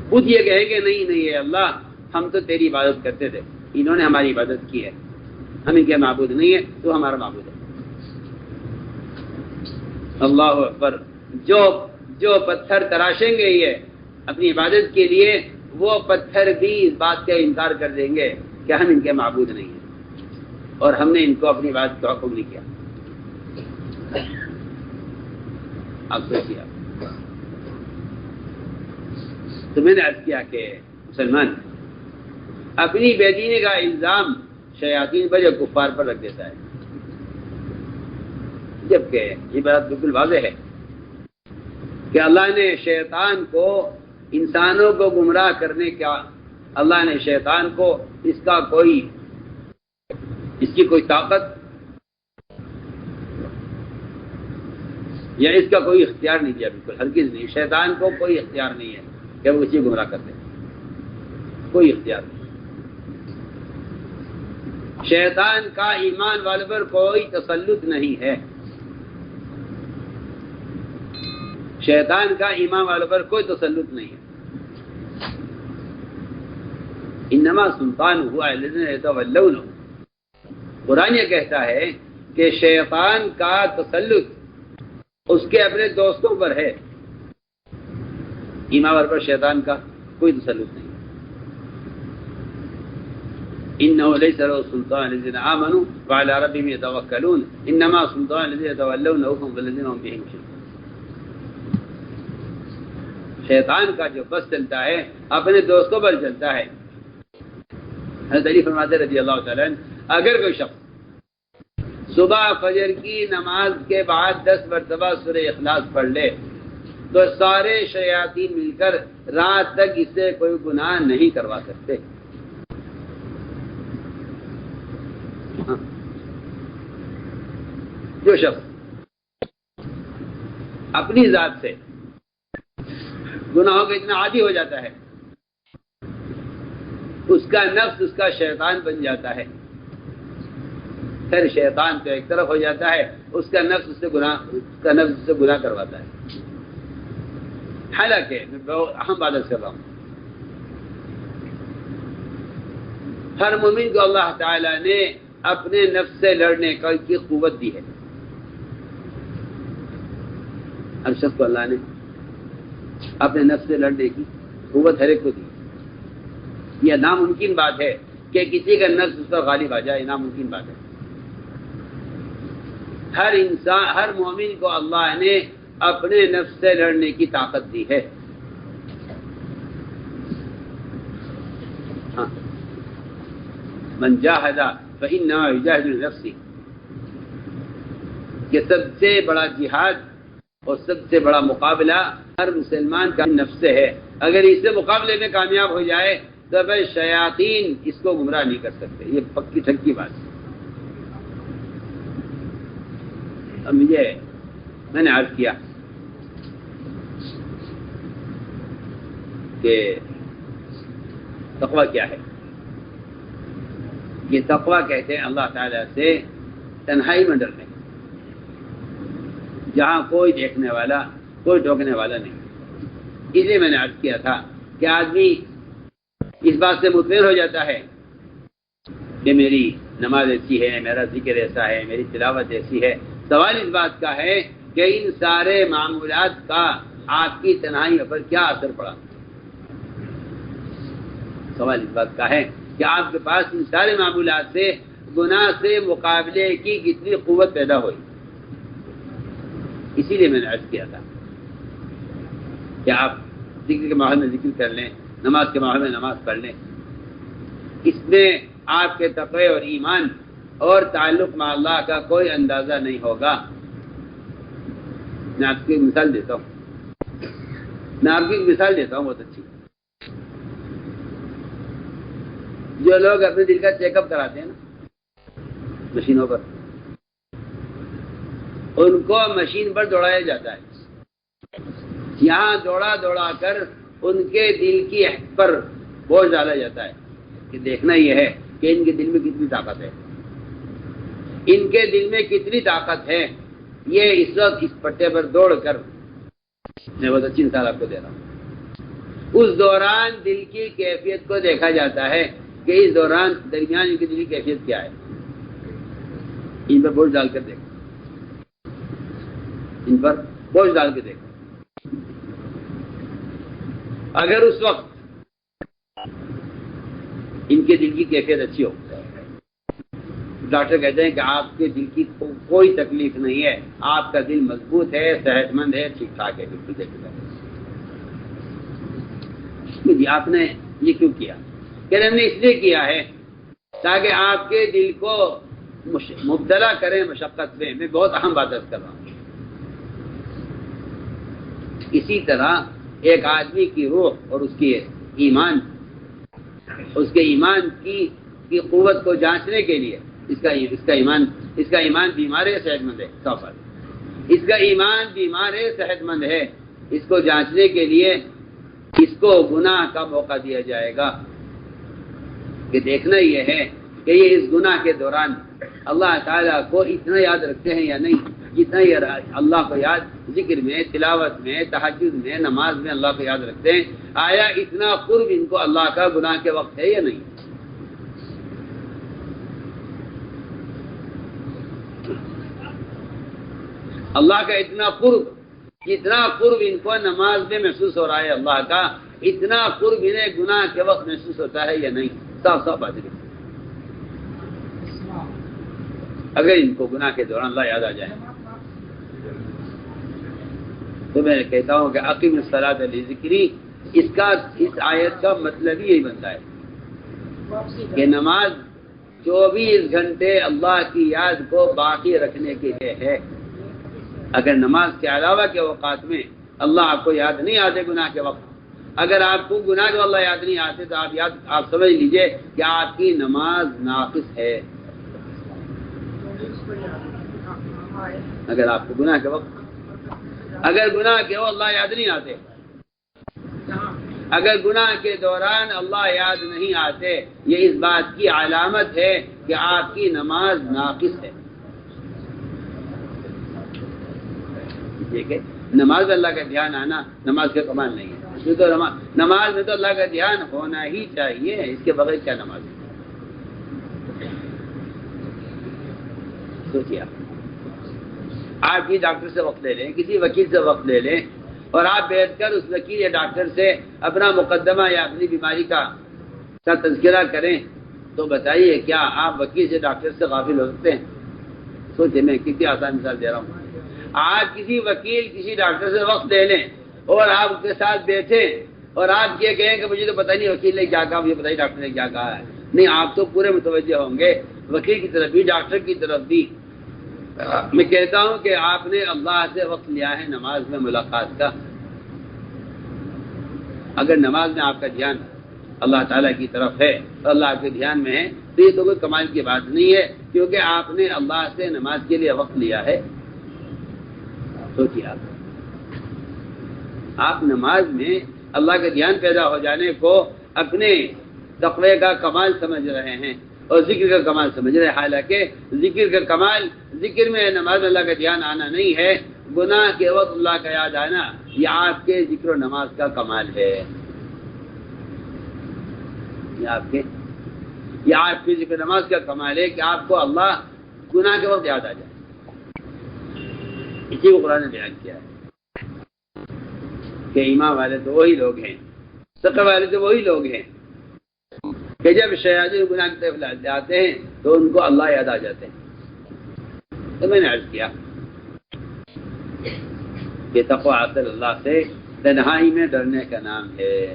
بت یہ کہیں گے نہیں ہے اللہ، ہم تو تیری عبادت کرتے تھے، انہوں نے ہماری عبادت کی ہے، ہم ان کے معبود نہیں ہے، تو ہمارا معبود ہے. اللہ اکبر. جو پتھر تراشیں گے یہ اپنی عبادت کے لیے، وہ پتھر بھی اس بات کا انکار کر دیں گے کہ ہم ان کے معبود نہیں ہیں اور ہم نے ان کو اپنی عبادت کا حکم نہیں کیا. آپ سوچیے. تو میں نے عرض کیا کہ مسلمان اپنی بے دینی کا الزام شیاطین پر یا کفار پر رکھ دیتا ہے، جبکہ یہ بات بالکل واضح ہے کہ اللہ نے شیطان کو انسانوں کو گمراہ کرنے کا، اللہ نے شیطان کو اس کی کوئی طاقت یا اس کا کوئی اختیار نہیں دیا. بالکل ہرگز نہیں. شیطان کو کوئی اختیار نہیں ہے کہ وہ اسی گمراہ کرتے، کوئی اختیار نہیں. شیطان کا ایمان والے پر کوئی تسلط نہیں ہے. شیطان کا ایمان والوں پر کوئی تسلط نہیں ہے. انما سلطانہ علی الذین یتولونہ. قرآن یہ کہتا ہے کہ شیطان کا تسلط اس کے اپنے دوستوں پر ہے. ایمان والوں پر شیطان کا کوئی تسلط نہیں. انه ليس له سلطان الذين امنوا وعلى ربهم يتوكلون انما سلطان الذين يتولونه هم الذين هم به مشركون. شیطان کا جو بس چلتا ہے اپنے دوستوں پر چلتا ہے. حضرت علی فرماتے رضی اللہ تعالیٰ عنہ، اگر کوئی شخص صبح فجر کی نماز کے بعد 10 مرتبہ سورہ اخلاص پڑھ لے تو سارے شیاطین مل کر رات تک اس سے کوئی گناہ نہیں کروا سکتے. جو شخص اپنی ذات سے گناہوں کا اتنا عادی ہو جاتا ہے، اس کا نفس اس کا شیطان بن جاتا ہے. پھر شیطان تو ایک طرف ہو جاتا ہے، اس کا نفس اس سے گناہ کرواتا ہے. حالانکہ میں بہت اہم بات کر رہا ہوں، ہر مومن کو اللہ تعالیٰ نے اپنے نفس سے لڑنے کی قوت دی ہے. ہر شخص کو اللہ نے اپنے نفس سے لڑنے کی قوت ہر ایک کو دی. یہ ناممکن بات ہے کہ کسی کا نفس اس پر غالب آ جائے، ناممکن بات ہے. ہر انسان، ہر مومن کو اللہ نے اپنے نفس سے لڑنے کی طاقت دی ہے. ہاں، من جاہد فإنما یجاہد لنفسہ، کہ سب سے بڑا جہاد اور سب سے بڑا مقابلہ ہر مسلمان کا نفس سے ہے. اگر اس سے مقابلے میں کامیاب ہو جائے تو پھر شیاطین اس کو گمراہ نہیں کر سکتے. یہ پکی ٹھکی بات ہے. اب میں نے عرض کیا کہ تقویٰ کیا ہے. یہ تقویٰ کہتے ہیں اللہ تعالیٰ سے تنہائی میں ڈرنے، جہاں کوئی دیکھنے والا، کوئی ٹوکنے والا نہیں. اس لیے میں نے عرض کیا تھا کہ آدمی اس بات سے مطمئن ہو جاتا ہے کہ میری نماز ایسی ہے، میرا ذکر ایسا ہے، میری تلاوت ایسی ہے. سوال اس بات کا ہے کہ ان سارے معمولات کا آپ کی تنہائی پر کیا اثر پڑا. سوال اس بات کا ہے کہ آپ کے پاس ان سارے معمولات سے گناہ سے مقابلے کی کتنی قوت پیدا ہوئی. اسی لیے میں نے عرض کیا تھا کہ آپ ذکر کے ماحول میں ذکر کر لیں، نماز کے ماحول میں نماز پڑھ لیں. اس میں آپ کے تقوی اور ایمان اور تعلق مع اللہ کا کوئی اندازہ نہیں ہوگا. میں آپ کی ایک مثال دیتا ہوں، بہت اچھی. جو لوگ اپنے دل کا چیک اپ کراتے ہیں نا مشینوں پر، ان کو مشین پر دوڑایا جاتا ہے. یہاں دوڑا کر ان کے دل کی حد پر بوجھ ڈالا جاتا ہے کہ دیکھنا یہ ہے کہ ان کے دل میں کتنی طاقت ہے، ان کے دل میں کتنی طاقت ہے. یہ اس وقت اس پٹے پر دوڑ کر، میں بہت اچھی مثال آپ کو دے رہا ہوں، اس دوران دل کی کیفیت کو دیکھا جاتا ہے کہ اس دوران درمیان ان کی دل کی کیفیت کیا ہے. ان پر بوجھ ڈال کر دیکھو، ان پر بوجھ ڈال کے دیکھو. اگر اس وقت ان کے دل کی کیفیت اچھی ہو، ڈاکٹر کہتے ہیں کہ آپ کے دل کی کوئی تکلیف نہیں ہے، آپ کا دل مضبوط ہے، صحت مند ہے، ٹھیک ٹھاک ہے، بالکل دیکھا. جی آپ نے یہ کیوں کیا؟ کہ ہم نے اس لیے کیا ہے تاکہ آپ کے دل کو مبتلا کریں مشقت میں. میں بہت اہم بات کر رہا ہوں. اسی طرح ایک آدمی کی روح اور اس کے ایمان کی قوت کو جانچنے کے لیے اس کا ایمان بیمار ہے، صحت مند ہے. اس کا ایمان بیمار ہے، صحت مند ہے. اس کو جانچنے کے لیے اس کو گناہ کا موقع دیا جائے گا کہ دیکھنا یہ ہے کہ یہ اس گناہ کے دوران اللہ تعالیٰ کو اتنا یاد رکھتے ہیں یا نہیں، جتنا یہ اللہ کو یاد ذکر میں، تلاوت میں، تہجد میں، نماز میں اللہ کو یاد رکھتے ہیں. آیا اتنا قرب ان کو اللہ کا گناہ کے وقت ہے یا نہیں؟ اللہ کا اتنا قرب، جتنا قرب ان کو نماز میں محسوس ہو رہا ہے اللہ کا، اتنا قرب انہیں گناہ کے وقت محسوس ہوتا ہے یا نہیں؟ صاف بات ہے. اگر ان کو گناہ کے دوران اللہ یاد آ جائے تو میں کہتا ہوں کہ اقیم الصلاۃ لذکری، اس آیت کا مطلب ہی یہی بنتا ہے کہ نماز 24 گھنٹے اللہ کی یاد کو باقی رکھنے کے لیے ہے۔ اگر نماز کے علاوہ کے اوقات میں اللہ آپ کو یاد نہیں آتے گناہ کے وقت، اگر آپ کو گناہ جو اللہ یاد نہیں آتے تو آپ سمجھ لیجئے کہ آپ کی نماز ناقص ہے۔ اگر آپ کو گناہ کے وقت، اگر گناہ کے وہ اللہ یاد نہیں آتے، اگر گناہ کے دوران اللہ یاد نہیں آتے، یہ اس بات کی علامت ہے کہ آپ کی نماز ناقص ہے۔ دیکھیں، نماز میں اللہ کا دھیان آنا نماز کا کمال نہیں ہے۔ تو نماز میں تو اللہ کا دھیان ہونا ہی چاہیے، اس کے بغیر کیا نماز ہے؟ سوچیے، آپ کی ڈاکٹر سے وقت لے لیں، کسی وکیل سے وقت لے لیں، اور آپ بیٹھ کر اس وکیل یا ڈاکٹر سے اپنا مقدمہ یا اپنی بیماری کا تذکرہ کریں، تو بتائیے کیا آپ وکیل سے ڈاکٹر سے غافل ہو سکتے ہیں؟ سوچیں، میں کتنی آسان مثال دے رہا ہوں۔ آپ کسی وکیل کسی ڈاکٹر سے وقت لے لیں اور آپ اس کے ساتھ بیٹھیں اور آپ یہ کہیں کہ مجھے تو پتہ نہیں وکیل نے کیا کہا، مجھے پتہ نہیں ڈاکٹر نے کیا کہا ہے۔ نہیں، آپ تو پورے متوجہ ہوں گے، وکیل کی طرف بھی ڈاکٹر کی طرف بھی۔ میں کہتا ہوں کہ آپ نے اللہ سے وقت لیا ہے نماز میں ملاقات کا۔ اگر نماز میں آپ کا دھیان اللہ تعالیٰ کی طرف ہے اور اللہ آپ کے دھیان میں ہے تو یہ تو کوئی کمال کی بات نہیں ہے، کیونکہ آپ نے اللہ سے نماز کے لیے وقت لیا ہے۔ سوچیے، آپ نماز میں اللہ کا دھیان پیدا ہو جانے کو اپنے تقوی کا کمال سمجھ رہے ہیں اور ذکر کا کمال سمجھ رہے ہیں، حالانکہ ذکر کا کمال ذکر میں نماز میں اللہ کا دھیان آنا نہیں ہے، گناہ کے وقت اللہ کا یاد آنا یہ آپ کے ذکر و نماز کا کمال ہے۔ یہ آپ کے ذکر و نماز کا کمال ہے کہ آپ کو اللہ گناہ کے وقت یاد آ جائے۔ اسی کو قرآن نے بیان کیا ہے کہ ایمان والے تو وہی لوگ ہیں، تقوی والے تو وہی لوگ ہیں کہ جب شیاطین گناہ کی طرف جاتے ہیں تو ان کو اللہ یاد آ جاتے ہیں۔ تو میں نے عرض کیا کہ تقوی اصل اللہ سے تنہائی میں ڈرنے کا نام ہے۔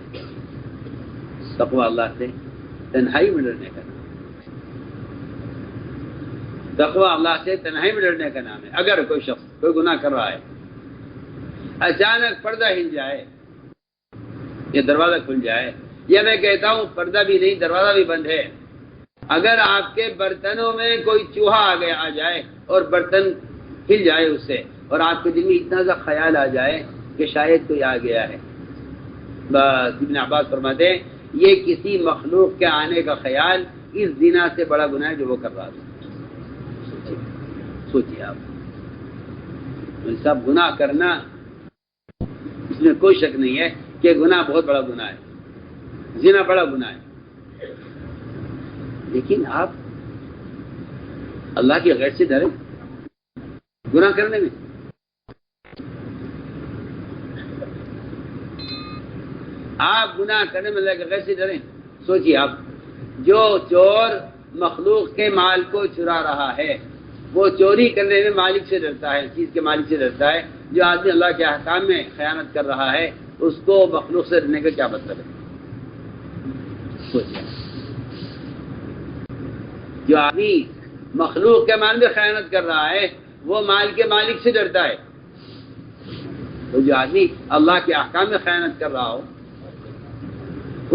تقوی اللہ سے تنہائی میں ڈرنے کا نام، تقوی اللہ سے تنہائی میں ڈرنے کا نام ہے۔ اگر کوئی شخص کوئی گناہ کر رہا ہے، اچانک پردہ ہل جائے یا دروازہ کھل جائے، یا میں کہتا ہوں پردہ بھی نہیں دروازہ بھی بند ہے، اگر آپ کے برتنوں میں کوئی چوہا آ جائے اور برتن ہل جائے اس سے، اور آپ کے دل میں اتنا سا خیال آ جائے کہ شاید کوئی آ گیا ہے، بس ابن عباس فرماتے ہیں یہ کسی مخلوق کے آنے کا خیال اس زنا سے بڑا گناہ ہے جو وہ کر رہا تھا۔ سوچیے آپ، سب گناہ کرنا اس میں کوئی شک نہیں ہے کہ گناہ بہت بڑا گناہ ہے، زنا بڑا گناہ ہے، لیکن آپ اللہ کی غیر سے ڈریں گناہ کرنے میں۔ آپ گناہ کرنے میں اللہ کی غیر سے ڈریں۔ سوچیے آپ، جو چور مخلوق کے مال کو چرا رہا ہے وہ چوری کرنے میں مالک سے ڈرتا ہے، چیز کے مالک سے ڈرتا ہے۔ جو آدمی اللہ کے احکام میں خیانت کر رہا ہے اس کو مخلوق سے ڈرنے کا کیا مطلب ہے؟ سوچیے، جو آدمی مخلوق کے مال میں خیانت کر رہا ہے وہ مال کے مالک سے ڈرتا ہے، تو جو آدمی اللہ کے احکام میں خیانت کر رہا ہو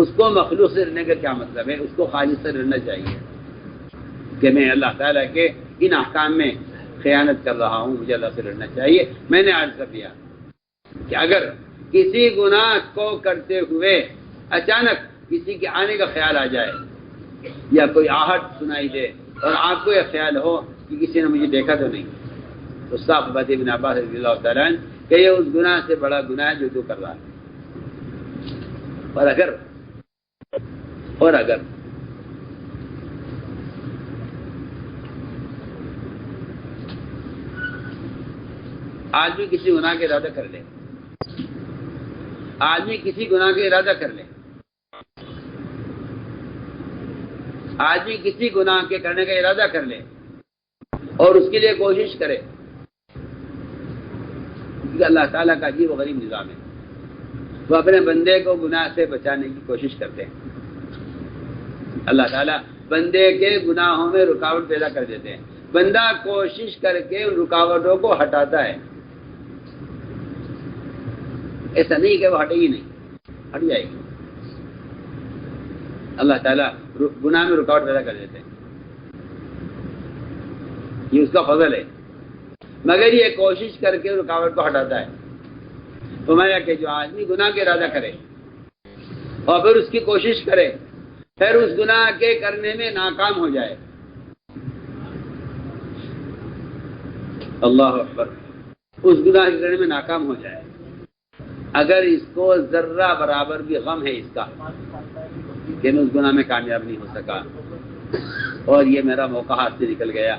اس کو مخلوق سے ڈرنے کا کیا مطلب ہے؟ اس کو خالص سے ڈرنا چاہیے کہ میں اللہ تعالیٰ کے ان احکام میں خیانت کر رہا ہوں، مجھے اللہ سے ڈرنا چاہیے۔ میں نے عرض کر دیا کہ اگر کسی گناہ کو کرتے ہوئے اچانک کسی کے آنے کا خیال آ جائے یا کوئی آہٹ سنائی دے اور آپ کو یہ خیال ہو کہ کسی نے مجھے دیکھا تو نہیں، تو صاف بات ابن عباس رضی اللہ تعالیٰ عنہ کہ یہ اس گناہ سے بڑا گناہ ہے جو تو کر رہا ہے۔ اور اگر آدمی کسی گناہ کا ارادہ کر لے، آدمی کسی گناہ کا ارادہ کر لے، آدمی کسی گناہ کے کرنے کا ارادہ کر لے اور اس کے لیے کوشش کرے، کیونکہ اللہ تعالیٰ کا عجیب و غریب نظام ہے، وہ اپنے بندے کو گناہ سے بچانے کی کوشش کرتے ہیں۔ اللہ تعالیٰ بندے کے گناہوں میں رکاوٹ پیدا کر دیتے ہیں. بندہ کوشش کر کے ان رکاوٹوں کو ہٹاتا ہے. ایسا نہیں کہ وہ ہٹے گی نہیں، ہٹ جائے گی. اللہ تعالیٰ گناہ میں رکاوٹ پیدا کر دیتے ہیں، یہ اس کا فضل ہے. مگر یہ کوشش کر کے رکاوٹ کو ہٹاتا ہے. فرمایا کہ جو آدمی گناہ کے ارادہ کرے اور پھر اس کی کوشش کرے، پھر اس گناہ کے کرنے میں ناکام ہو جائے، اللہ اکبر، اس گناہ کے کرنے میں ناکام ہو جائے، اگر اس کو ذرہ برابر بھی غم ہے اس کا کہ میں اس گناہ میں کامیاب نہیں ہو سکا اور یہ میرا موقع ہاتھ سے نکل گیا،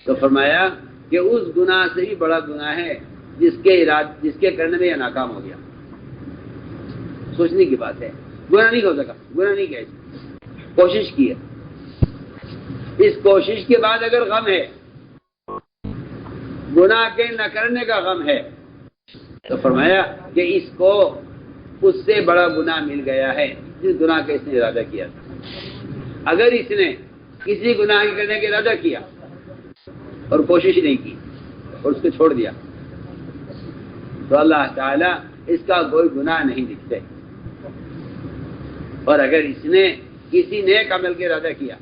تو فرمایا کہ اس گناہ سے بھی بڑا گناہ ہے جس کے کرنے میں یہ ناکام ہو گیا. سوچنے کی بات ہے. گناہ نہیں ہو سکا، گناہ نہیں کیا، کوشش کی ہے. اس کوشش کے بعد اگر غم ہے، گناہ کے نہ کرنے کا غم ہے، تو فرمایا کہ اس کو اس سے بڑا گناہ مل گیا ہے جس گناہ کا اس نے ارادہ کیا تھا. اگر اس نے کسی گناہ کے کرنے کا ارادہ کیا اور کوشش نہیں کی اور اس کو چھوڑ دیا تو اللہ تعالیٰ اس کا کوئی گناہ نہیں لکھتے. اور اگر اس نے کسی نیک عمل کا ارادہ کیا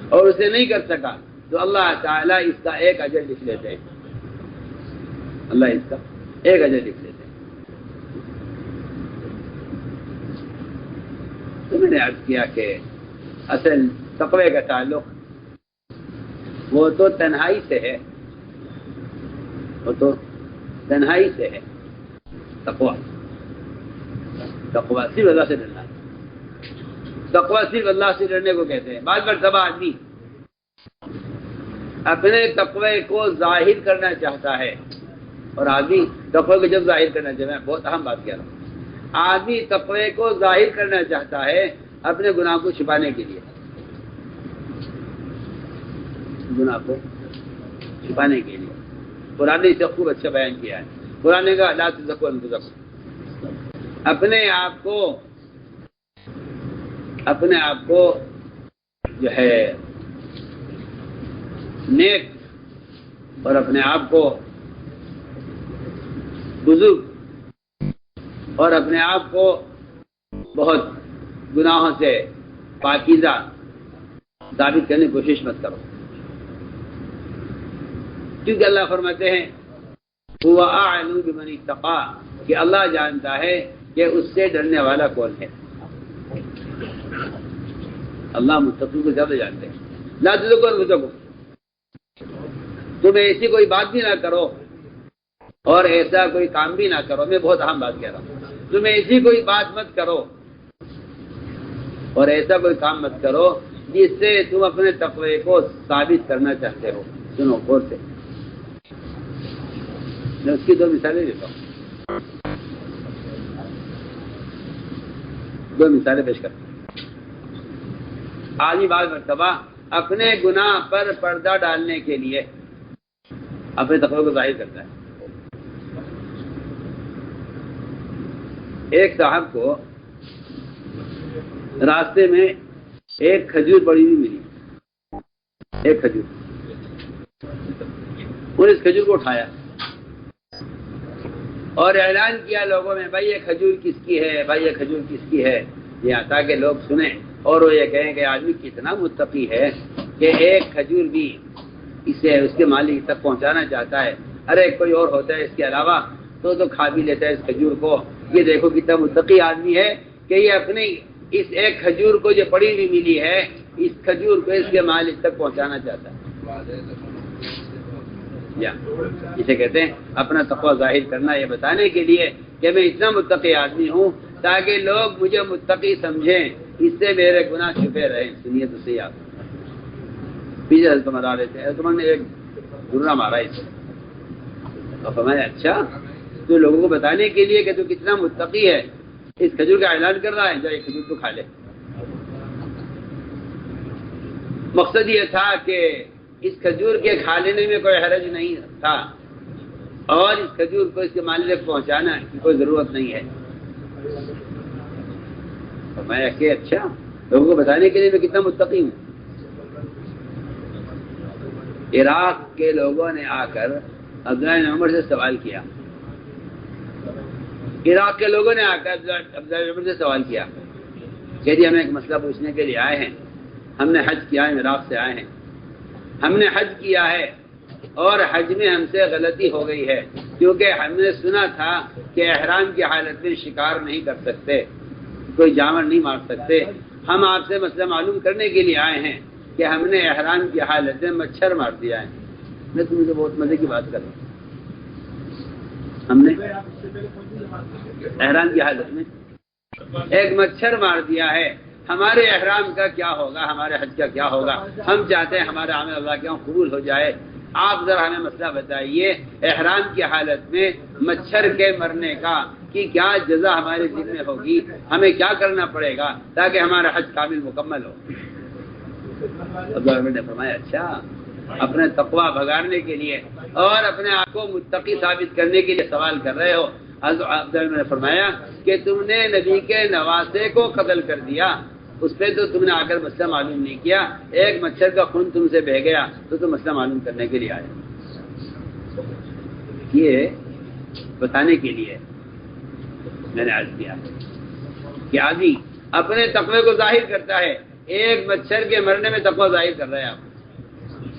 اور اسے نہیں کر سکا تو اللہ تعالیٰ اس کا ایک اجر لکھ لیتے ہیں. اللہ اس کا ایک اجر لکھ لیتے ہیں. تو میں نے عرض کیا کہ اصل تقوی کا تعلق وہ تو تنہائی سے ہے، وہ تو تنہائی سے ہے. تقوی صرف اللہ سے ڈرنا ہے. تقوی صرف اللہ سے ڈرنے کو کہتے ہیں. بعض مرتبہ آدمی اپنے تقوی کو ظاہر کرنا چاہتا ہے، اور آدمی تقوی کو جب ظاہر کرنا چاہتا ہے، بہت اہم بات کہہ رہا ہوں، آدمی تقوی کو ظاہر کرنا چاہتا ہے اپنے گناہ کو چھپانے کے لیے، گناہ کو چھپانے کے لیے. قرآن نے اسے خوب اچھا بیان کیا ہے. قرآن نے کہا لا تزکوا انفسکم، اپنے آپ کو جو ہے نیک اور اپنے آپ کو بزرگ اور اپنے آپ کو بہت گناہوں سے پاکیزہ ثابت کرنے کی کوشش مت کرو، کیونکہ اللہ فرماتے ہیں هو اعلم بمن اتقى، کہ اللہ جانتا ہے کہ اس سے ڈرنے والا کون ہے. اللہ متقی کو زیادہ جانتے ہیں. لا تزکوا انفسکم، تم ایسی کوئی بات بھی نہ کرو اور ایسا کوئی کام بھی نہ کرو. میں بہت اہم بات کہہ رہا ہوں. تم ایسی کوئی بات مت کرو اور ایسا کوئی کام مت کرو جس سے تم اپنے تقوی کو ثابت کرنا چاہتے ہو. سنو غور سے، میں اس کی دو مثالیں دیتا ہوں، دو مثالیں پیش کرتا ہوں. آدمی بعض مرتبہ اپنے گناہ پر پردہ ڈالنے کے لیے اپنے تقوی کو ظاہر کرتا ہے. ایک صاحب کو راستے میں ایک کھجور پڑی ہوئی ملی، ایک کھجور. انہوں نے اس کھجور کو اٹھایا اور اعلان کیا لوگوں میں، بھائی یہ کھجور کس کی ہے، بھائی یہ کھجور کس کی ہے، یہاں تاکہ لوگ سنیں اور وہ یہ کہیں کہ آدمی کتنا متقی ہے کہ ایک کھجور بھی اسے اس کے مالک تک پہنچانا چاہتا ہے. ارے کوئی اور ہوتا ہے اس کے علاوہ تو کھا بھی لیتا ہے اس کھجور کو. یہ دیکھو کتنا متقی آدمی ہے کہ یہ اپنی اس ایک کھجور کو جو پڑی ہوئی ملی ہے، اس کھجور کو اس کے مالک تک پہنچانا چاہتا ہے. یا اسے کہتے ہیں اپنا تقوی ظاہر کرنا، یہ بتانے کے لیے کہ میں اتنا متقی آدمی ہوں تاکہ لوگ مجھے متقی سمجھیں، اس سے میرے گناہ چھپے رہیں. سنیے تو صحیح. آپ پیچھے حضرت عمر آ رہے تھے، حضرت عمر نے ایک گرنا مارا اسے اور فرمایا اچھا تو لوگوں کو بتانے کے لیے کہ تو کتنا متقی ہے اس کھجور کا اعلان کر رہا ہے، جا یہ کھجور تو کھا لے. مقصد یہ تھا کہ اس کھجور کے کھا لینے میں کوئی حرج نہیں تھا اور اس کھجور کو اس کے مالک تک پہنچانا کی کوئی ضرورت نہیں ہے. فرمایا کہ اچھا لوگوں کو بتانے کے لیے میں کتنا متقی ہوں. عراق کے لوگوں نے آ کر عبداللہ بن عمر سے سوال کیا. عراق کے لوگوں نے آ کر عبداللہ بن عمر سے سوال کیا کہ جی ہمیں ایک مسئلہ پوچھنے کے لیے آئے ہیں. ہم نے حج کیا ہے، عراق سے آئے ہیں. ہم نے حج کیا ہے اور حج میں ہم سے غلطی ہو گئی ہے، کیونکہ ہم نے سنا تھا کہ احرام کی حالت میں شکار نہیں کر سکتے، کوئی جانور نہیں مار سکتے. ہم آپ سے مسئلہ معلوم کرنے کے لیے آئے ہیں کہ ہم نے احرام کی حالت میں مچھر مار دیا ہے. میں تم سے بہت مزے کی بات کر رہا ہوں. ہم نے احرام کی حالت میں ایک مچھر مار دیا ہے. ہمارے احرام کا کیا ہوگا، ہمارے حج کا کیا ہوگا؟ ہم چاہتے ہیں ہمارا عمل اللہ کے یہاں قبول ہو جائے. آپ ذرا ہمیں مسئلہ بتائیے، احرام کی حالت میں مچھر کے مرنے کا کی کیا جزا ہمارے ذمہ میں ہوگی؟ ہمیں کیا کرنا پڑے گا تاکہ ہمارا حج کامل مکمل ہو؟ عبداللہ نے فرمایا اچھا، اپنے تقویٰ بھگاڑنے کے لیے اور اپنے آپ کو متقی ثابت کرنے کے لیے سوال کر رہے ہو. عبداللہ نے فرمایا کہ تم نے نبی کے نواسے کو قتل کر دیا، اس پہ تو تم نے آ کر مسئلہ معلوم نہیں کیا. ایک مچھر کا خون تم سے بہہ گیا تو تم مسئلہ معلوم کرنے کے لیے آئے. یہ بتانے کے لیے میں نے عرض کیا کہ آدمی اپنے تقوی کو ظاہر کرتا ہے. ایک مچھر کے مرنے میں تقوی ظاہر کر رہے ہیں آپ،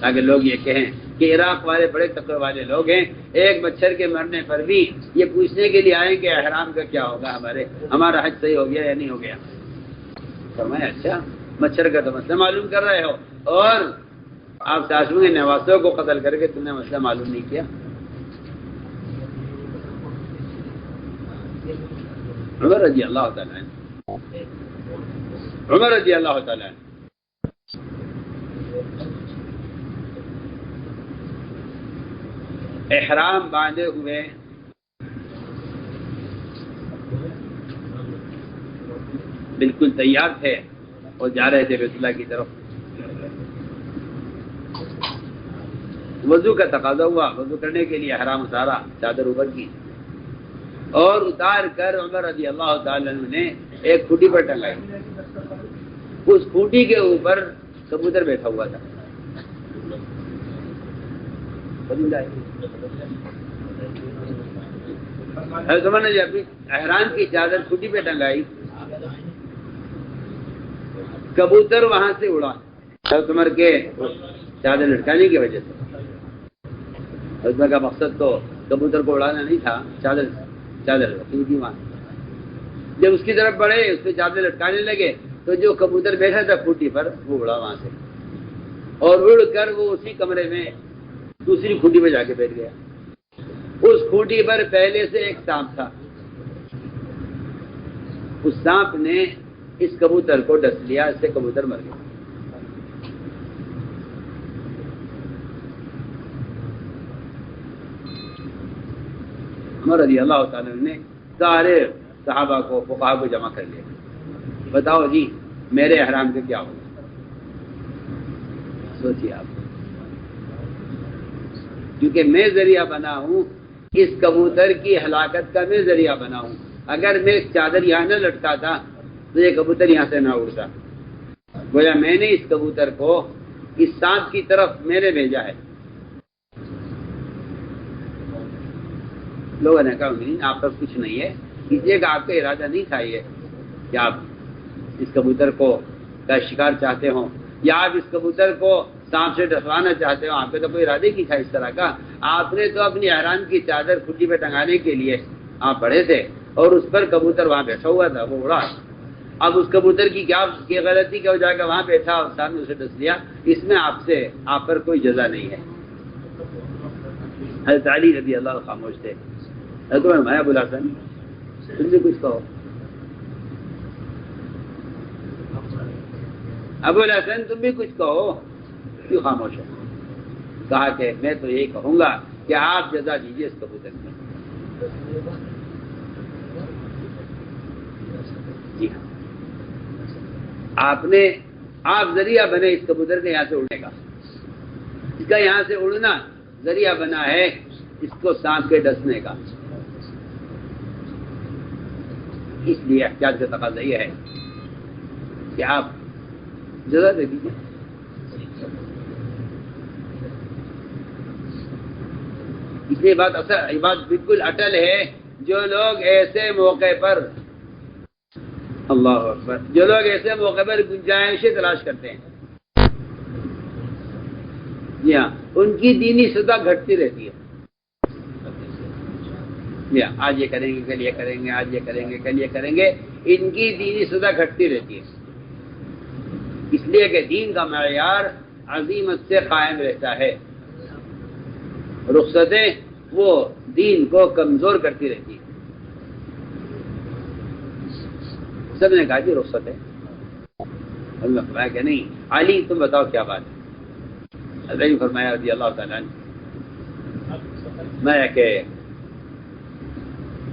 تاکہ لوگ یہ کہیں کہ عراق والے بڑے تقوی والے لوگ ہیں. ایک مچھر کے مرنے پر بھی یہ پوچھنے کے لیے آئے کہ احرام کا کیا ہوگا، ہمارا حج صحیح ہو گیا یا نہیں ہو گیا. فرمایا اچھا، مچھر کا تو مسئلہ معلوم کر رہے ہو اور آپ ساسوں کے نواسوں کو قتل کر کے تم نے مسئلہ معلوم نہیں کیا. عمر رضی اللہ تعالیٰ عنہ، عمر رضی اللہ تعالیٰ عنہ احرام باندھے ہوئے بالکل تیار تھے اور جا رہے تھے بیت اللہ کی طرف. وضو کا تقاضا ہوا، وضو کرنے کے لیے احرام اتارا، چادر اوپر کی اور اتار کر عمر رضی اللہ تعالیٰ عنہ نے ایک کھوٹی پر ٹنگائی. اس کھوٹی کے اوپر کبوتر بیٹھا ہوا تھا. حضرت عمر نے جب احرام کی چادر کھوٹی پہ ٹنگائی، کبوتر وہاں سے اڑا. حضرت عمر کے چادر لٹکانے کی وجہ سے. حضرت عمر کا مقصد تو کبوتر کو اڑانا نہیں تھا، چادر رکھی تھی وہاں. جب اس کی طرف بڑھے، اس پہ چادر لٹکانے لگے تو جو کبوتر بیٹھا تھا کھوٹی پر وہ اڑا وہاں سے اور اڑ کر وہ اسی کمرے میں دوسری کھوٹی پہ جا کے بیٹھ گیا. اس کھوٹی پر پہلے سے ایک سانپ تھا. اس سانپ نے اس کبوتر کو ڈس لیا، اس سے کبوتر مر گیا. عمر رضی اللہ تعالیٰ نے سارے صحابہ کو، فقہا کو جمع کر لیا. بتاؤ جی میرے احرام کے کیا ہوگا؟ سوچیے آپ، کیونکہ میں ذریعہ بنا ہوں، اس کبوتر کی ہلاکت کا میں ذریعہ بنا ہوں. اگر میں چادر یہاں نہ لٹکاتا تو یہ کبوتر یہاں سے نہ اڑتا. گویا میں نے اس کبوتر کو اس سانپ کی طرف میں نے بھیجا ہے. لوگوں نے کہا نہیں، آپ پر کچھ نہیں ہے، کیجیے گا. آپ کا ارادہ نہیں تھا یہ کہ آپ اس کبوتر کو کا شکار چاہتے ہوں یا آپ اس کبوتر کو سانپ سے ڈسوانا چاہتے ہو. آپ کا تو کوئی ارادہ ہی نہیں تھا اس طرح کا. آپ نے تو اپنی احرام کی چادر کھٹی پہ ٹنگانے کے لیے آپ بڑھے تھے اور اس پر کبوتر وہاں بیٹھا ہوا تھا، وہ اڑا. اب اس کبوتر کی کیا غلطی کہ وہ جا کے وہاں بیٹھا اور سامنے اسے ڈس لیا. اس میں آپ پر کوئی جزا نہیں ہے. حضرت علی رضی اللہ عنہ خاموش تھے. حضرت میں ابو الحسن تم بھی کچھ کہو. ابو الحسن تم بھی کچھ کہو، کیوں خاموش ہے؟ کہا کہ میں تو یہی کہوں گا کہ آپ جزا دیجیے اس کبوتر میں. جی ہاں، آپ ذریعہ بنے اس کبوتر کے یہاں سے اڑنے کا. اس کا یہاں سے اڑنا ذریعہ بنا ہے اس کو سانپ کے ڈسنے کا. اس لیے احتیاط کا تقاضا یہ ہے کہ آپ جزا دے دیجیے. اس لیے یہ بات بالکل اٹل ہے. جو لوگ ایسے موقع پر، اللہ اکبر، جو لوگ ایسے موقع پر گنجائشیں تلاش کرتے ہیں، جی ہاں، ان کی دینی سطح گھٹتی رہتی ہے. جی ہاں، آج یہ کریں گے، کل یہ کریں گے، آج یہ کریں گے، کل یہ کریں گے، ان کی دینی سطح گھٹتی رہتی ہے. اس لیے کہ دین کا معیار عظیمت سے قائم رہتا ہے. رخصتیں وہ دین کو کمزور کرتی رہتی ہے. سب نے کہا جی رخصت ہے. اللہ فرمایا کہ نہیں، علی تم بتاؤ کیا بات ہے. علی فرمایا رضی اللہ تعالیٰ عنہ، میں کہ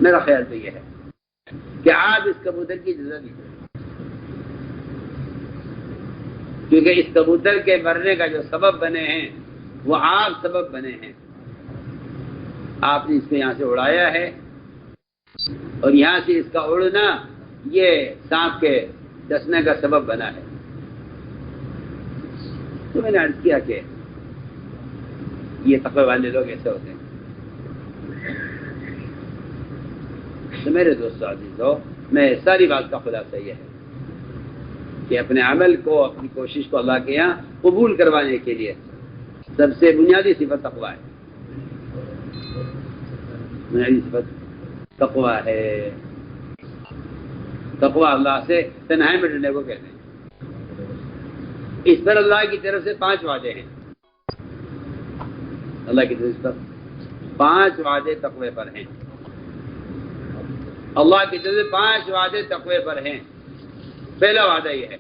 میرا خیال تو یہ ہے کہ آپ اس کبوتر کی جزا دیجیے، کیونکہ اس کبوتر کے مرنے کا جو سبب بنے ہیں وہ آپ سبب بنے ہیں. آپ نے اس کو یہاں سے اڑایا ہے، اور یہاں سے اس کا اڑنا یہ سانپ کے ڈسنے کا سبب بنا ہے. تو میں نے عرض کیا کہ یہ تقوی والے لوگ ایسے ہوتے ہیں. تو میرے دوستو عزیزو، میں ساری بات کا خلاصہ یہ ہے کہ اپنے عمل کو، اپنی کوشش کو اللہ کے یہاں قبول کروانے کے لیے سب سے بنیادی صفت تقوی ہے. بنیادی صفت تقوی ہے. تقوی اللہ سے تنہائی میں ڈرنے کو کہتے ہیں. اس پر اللہ کی طرف سے 5 وعدے ہیں. اللہ کی طرف سے 5 وعدے تقوی پر ہیں. اللہ کی طرف سے 5 وعدے تقوی پر ہیں. پہلا وعدہ یہ ہے،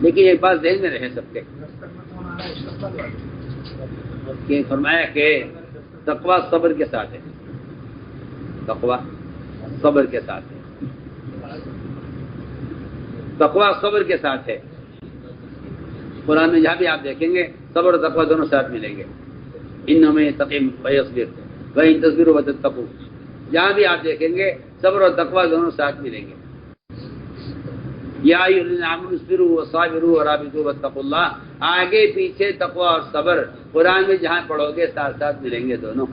لیکن ایک بات ذہن میں رہے سب کے، کہ فرمایا کہ تقوی صبر کے ساتھ ہے. تقوی صبر کے ساتھ ہے. تقوی صبر کے ساتھ ہے. قرآن میں جہاں بھی آپ دیکھیں گے صبر اور تقوی دونوں ساتھ ملیں گے. انہم یتقون ویصبر وان تصبروا وتتقوا، جہاں بھی آپ دیکھیں گے صبر اور تقوی دونوں ساتھ ملیں گے. یا ایھا الذین آمنوا اصبروا وصابروا ورابطوا واتقوا اللہ، آگے پیچھے تقوی اور صبر قرآن میں جہاں پڑھو گے ساتھ ساتھ ملیں گے دونوں.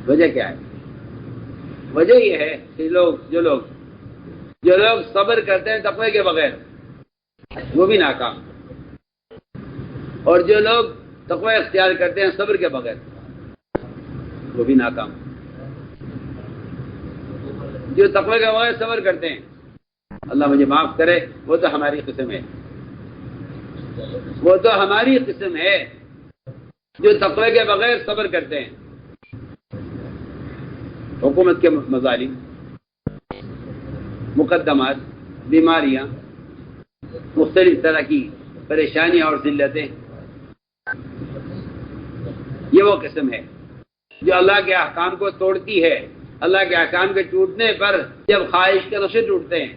وجہ کیا ہے؟ وجہ یہ ہے کہ جو لوگ صبر کرتے ہیں تقوی کے بغیر وہ بھی ناکام، اور جو لوگ تقوی اختیار کرتے ہیں صبر کے بغیر وہ بھی ناکام. جو تقوی کے بغیر صبر کرتے ہیں، اللہ مجھے معاف کرے، وہ تو ہماری قسم ہے. وہ تو ہماری قسم ہے جو تقوی کے بغیر صبر کرتے ہیں. حکومت کے مظالم، مقدمات، بیماریاں، مختلف طرح کی پریشانیاں اور ذلتیں، یہ وہ قسم ہے جو اللہ کے احکام کو توڑتی ہے. اللہ کے احکام کے ٹوٹنے پر جب خواہش کے نشے ٹوٹتے ہیں،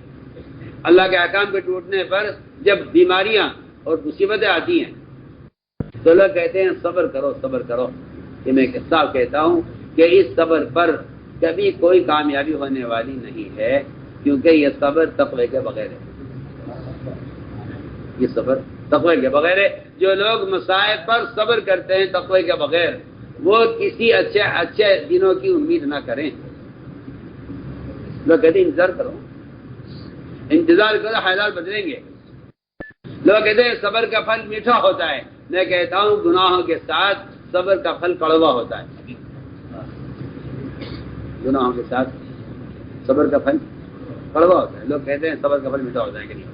اللہ کے احکام کے ٹوٹنے پر جب بیماریاں اور مصیبتیں آتی ہیں، تو لوگ کہتے ہیں صبر کرو صبر کرو. کہ میں صاحب کہتا ہوں کہ اس صبر پر کبھی کوئی کامیابی ہونے والی نہیں ہے، کیونکہ یہ صبر تقوی کے بغیر ہے. یہ صبر تقوی کے بغیر ہے. جو لوگ مصائب پر صبر کرتے ہیں تقوی کے بغیر، وہ کسی اچھے دنوں کی امید نہ کریں. لوگ کہتے ہیں انتظار کرو حالات بدلیں گے. لوگ کہتے ہیں صبر کا پھل میٹھا ہوتا ہے. میں کہتا ہوں گناہوں کے ساتھ صبر کا پھل کڑوا ہوتا ہے. گناہوں کے ساتھ صبر کا پھل کڑوا ہوتا ہے. لوگ کہتے ہیں صبر کا پھل میٹھا ہوتا ہے کہ نہیں؟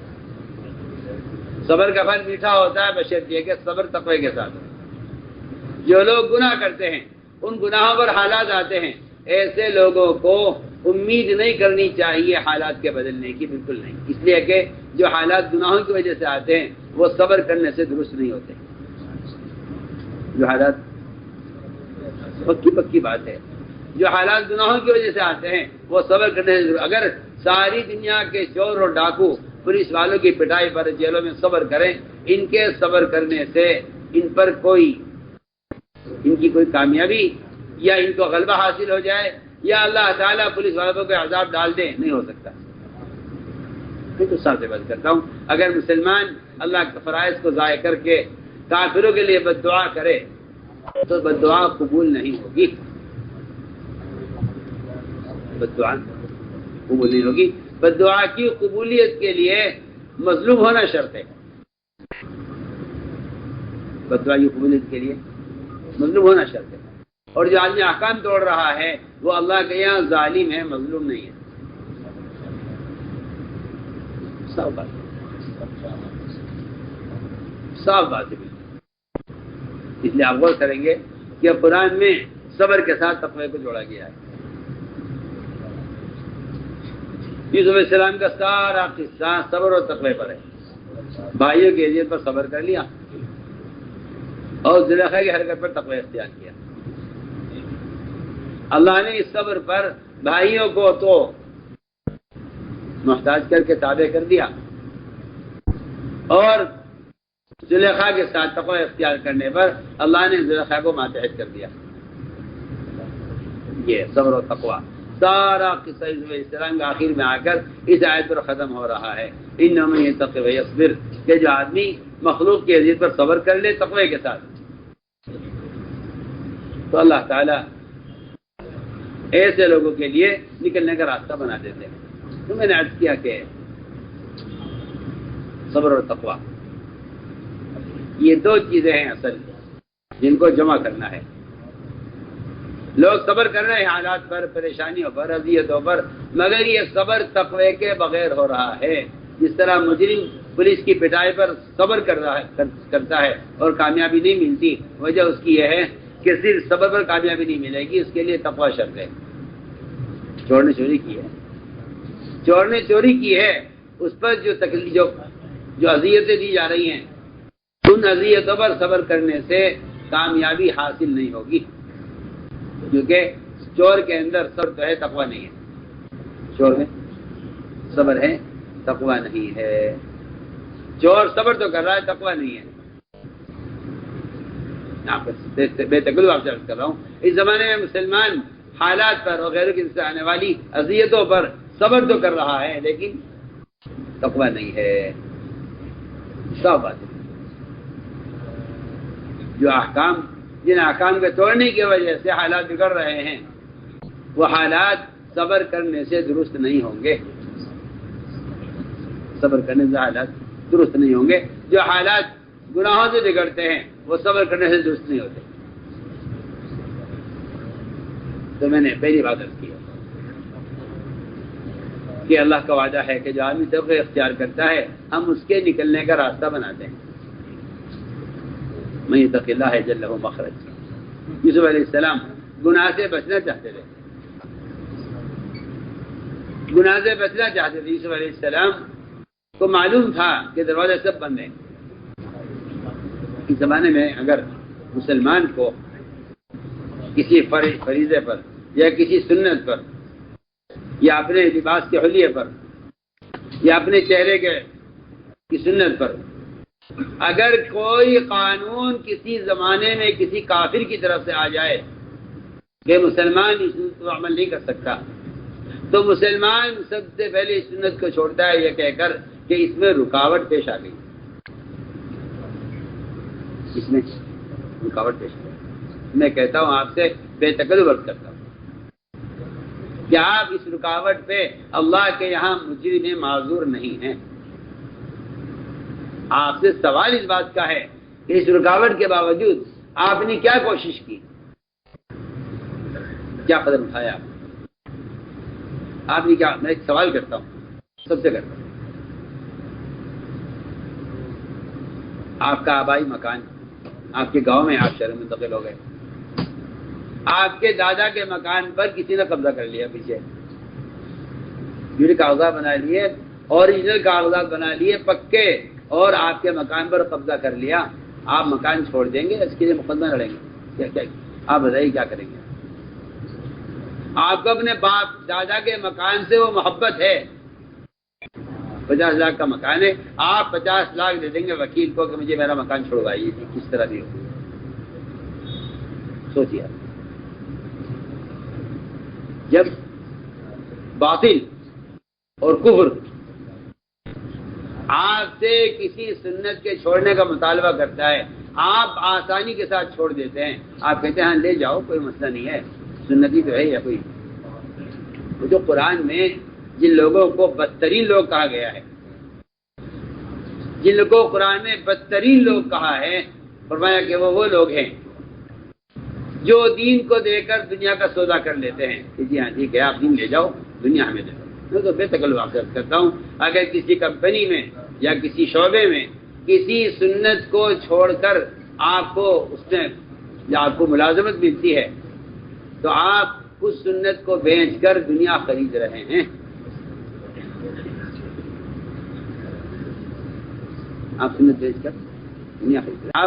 صبر کا پھل میٹھا ہوتا ہے بشرط یہ کہ صبر تقوی کے ساتھ. جو لوگ گناہ کرتے ہیں، ان گناہوں پر حالات آتے ہیں، ایسے لوگوں کو امید نہیں کرنی چاہیے حالات کے بدلنے کی، بالکل نہیں. اس لیے کہ جو حالات گناہوں کی وجہ سے آتے ہیں وہ صبر کرنے سے درست نہیں ہوتے. جو حالات پکی بات ہے، جو حالات گناہوں کی وجہ سے آتے ہیں وہ صبر کرنے سے اگر ساری دنیا کے چور اور ڈاکو پولیس والوں کی پٹائی پر جیلوں میں صبر کریں، ان کے صبر کرنے سے ان پر ان کی کوئی کامیابی یا ان کو غلبہ حاصل ہو جائے یا اللہ تعالیٰ پولیس والوں کو عذاب ڈال دے، نہیں ہو سکتا. میں تو صاف سے بات کرتا ہوں، اگر مسلمان اللہ کے فرائض کو ضائع کر کے کافروں کے لیے بد دعا کرے تو بد دعا قبول نہیں ہوگی، بد دعا قبول نہیں ہوگی۔ بد دعا کی قبولیت کے لیے مظلوم ہونا شرط ہے، بد دعا کی قبولیت کے لیے مظلوم ہونا شرط ہے، اور جو آدمی احکام توڑ رہا ہے وہ اللہ کے یہاں ظالم ہے، مظلوم نہیں ہے۔ صاف بات ہے بالکل۔ اس لیے آپ غور کریں گے کہ قرآن میں صبر کے ساتھ تقوی کو جوڑا گیا ہے۔ یوسف علیہ السلام کا سارا قصہ صبر اور تقوی پر ہے، بھائیوں کی اذیت پر صبر کر لیا اور زلیخا کی حرکت پر تقوی اختیار کیا۔ اللہ نے اس صبر پر بھائیوں کو تو محتاج کر کے تابع کر دیا، اور زلیخا کے ساتھ تقوی اختیار کرنے پر اللہ نے زلیخا کو ماتحت کر دیا۔ یہ صبر و تقوی سارا قصہ یوسف علیہ السلام کا آخر میں آ کر اس آیت پر ختم ہو رہا ہے۔ انہ من یتق ویصبر، کہ جو آدمی مخلوق کی اذیت پر صبر کر لے تقوی کے ساتھ تو اللہ تعالیٰ ایسے لوگوں کے لیے نکلنے کا راستہ بنا دیتے ہیں۔ تو میں نے عرض کیا کہ صبر اور تقوی یہ دو چیزیں ہیں اصل جن کو جمع کرنا ہے۔ لوگ صبر کر رہے ہیں حالات پر، پریشانیوں پر، اذیتوں پر، مگر یہ صبر تقوی کے بغیر ہو رہا ہے۔ جس طرح مجرم پولیس کی پٹائی پر صبر کرتا ہے اور کامیابی نہیں ملتی، وجہ اس کی یہ ہے کہ صرف صبر پر کامیابی نہیں ملے گی، اس کے لیے تقوی شرط ہے۔ چور نے چوری کی ہے، اس پر جو اذیتیں دی جا رہی ہیں، ان اذیتوں پر صبر کرنے سے کامیابی حاصل نہیں ہوگی، کیونکہ چور کے اندر صبر تو ہے، تقوی نہیں ہے۔ چور میں صبر ہے، تقوی نہیں ہے۔ چور صبر تو کر رہا ہے، تقوی نہیں ہے۔ بے تکلف آپ سے عرض کر رہا ہوں، اس زمانے میں مسلمان حالات پر اور غیروں کی طرف سے آنے والی اذیتوں پر صبر تو کر رہا ہے، لیکن تقوی نہیں ہے۔ صاف بات ہے۔ جن احکام کے توڑنے کی وجہ سے حالات بگڑ رہے ہیں، وہ حالات صبر کرنے سے درست نہیں ہوں گے، صبر کرنے سے حالات درست نہیں ہوں گے۔ جو حالات گناہوں سے بگڑتے ہیں وہ صبر کرنے سے درست نہیں ہوتے۔ تو میں نے پہلی بات عرض کی کہ اللہ کا وعدہ ہے کہ جو آدمی تقوی اختیار کرتا ہے ہم اس کے نکلنے کا راستہ بناتے ہیں۔ من یتق اللہ یجعل لہ مخرج۔ یوسف علیہ السلام گناہ سے بچنا چاہتے تھے، یوسف علیہ السلام کو معلوم تھا کہ دروازے سب بند ہیں۔ اس زمانے میں اگر مسلمان کو کسی فریضے پر یا کسی سنت پر یا اپنے لباس کے حلیے پر یا اپنے چہرے کی سنت پر اگر کوئی قانون کسی زمانے میں کسی کافر کی طرف سے آ جائے کہ مسلمان اس سنت پر عمل نہیں کر سکتا، تو مسلمان سب سے پہلے اس سنت کو چھوڑتا ہے یہ کہہ کر کہ اس میں رکاوٹ پیش آ گئی، اس میں رکاوٹ پیش آ گئی۔ میں کہتا ہوں آپ سے بے تکلف عرض کرتا ہوں کہ آپ اس رکاوٹ پہ اللہ کے یہاں مجرم معذور نہیں ہیں۔ آپ سے سوال اس بات کا ہے کہ اس رکاوٹ کے باوجود آپ نے کیا کوشش کی، کیا قدم اٹھایا آپ نے کیا؟ میں ایک سوال کرتا ہوں، سب سے کرتا ہوں۔ آپ کا آبائی مکان آپ کے گاؤں میں، آپ شہر میں منتقل ہو گئے، آپ کے دادا کے مکان پر کسی نے قبضہ کر لیا، پیچھے کاغذات بنا لیے، اوریجنل کاغذات بنا لیے پکے، اور آپ کے مکان پر قبضہ کر لیا، آپ مکان چھوڑ دیں گے؟ اس کے لیے مقدمہ لڑیں گے؟ کیا آپ بتائیے کیا کریں گے؟ آپ کو اپنے باپ دادا کے مکان سے وہ محبت ہے، 50 لاکھ کا مکان ہے، آپ 50 لاکھ دے دیں گے وکیل کو کہ مجھے میرا مکان چھوڑوائیے، کس طرح بھی ہو؟ سوچیے، جب باطل اور کفر آپ سے کسی سنت کے چھوڑنے کا مطالبہ کرتا ہے، آپ آسانی کے ساتھ چھوڑ دیتے ہیں، آپ کہتے ہیں ہاں لے جاؤ کوئی مسئلہ نہیں ہے، سنتی تو ہے یا کوئی. وہ جو قرآن میں جن لوگوں کو بدترین لوگ کہا گیا ہے، جن کو قرآن میں بدترین لوگ کہا ہے، فرمایا کہ وہ لوگ ہیں جو دین کو دے کر دنیا کا سودا کر لیتے ہیں کہ جی ہاں ٹھیک ہے آپ دین لے جاؤ، دنیا ہمیں دے دو. میں تو بے تکلف عرض کرتا ہوں، اگر کسی کمپنی میں یا کسی شعبے میں کسی سنت کو چھوڑ کر آپ کو اس میں یا آپ کو ملازمت ملتی ہے تو آپ اس سنت کو بیچ کر دنیا خرید رہے ہیں. آپ سنت بیچ کر دنیا خرید رہے ہیں.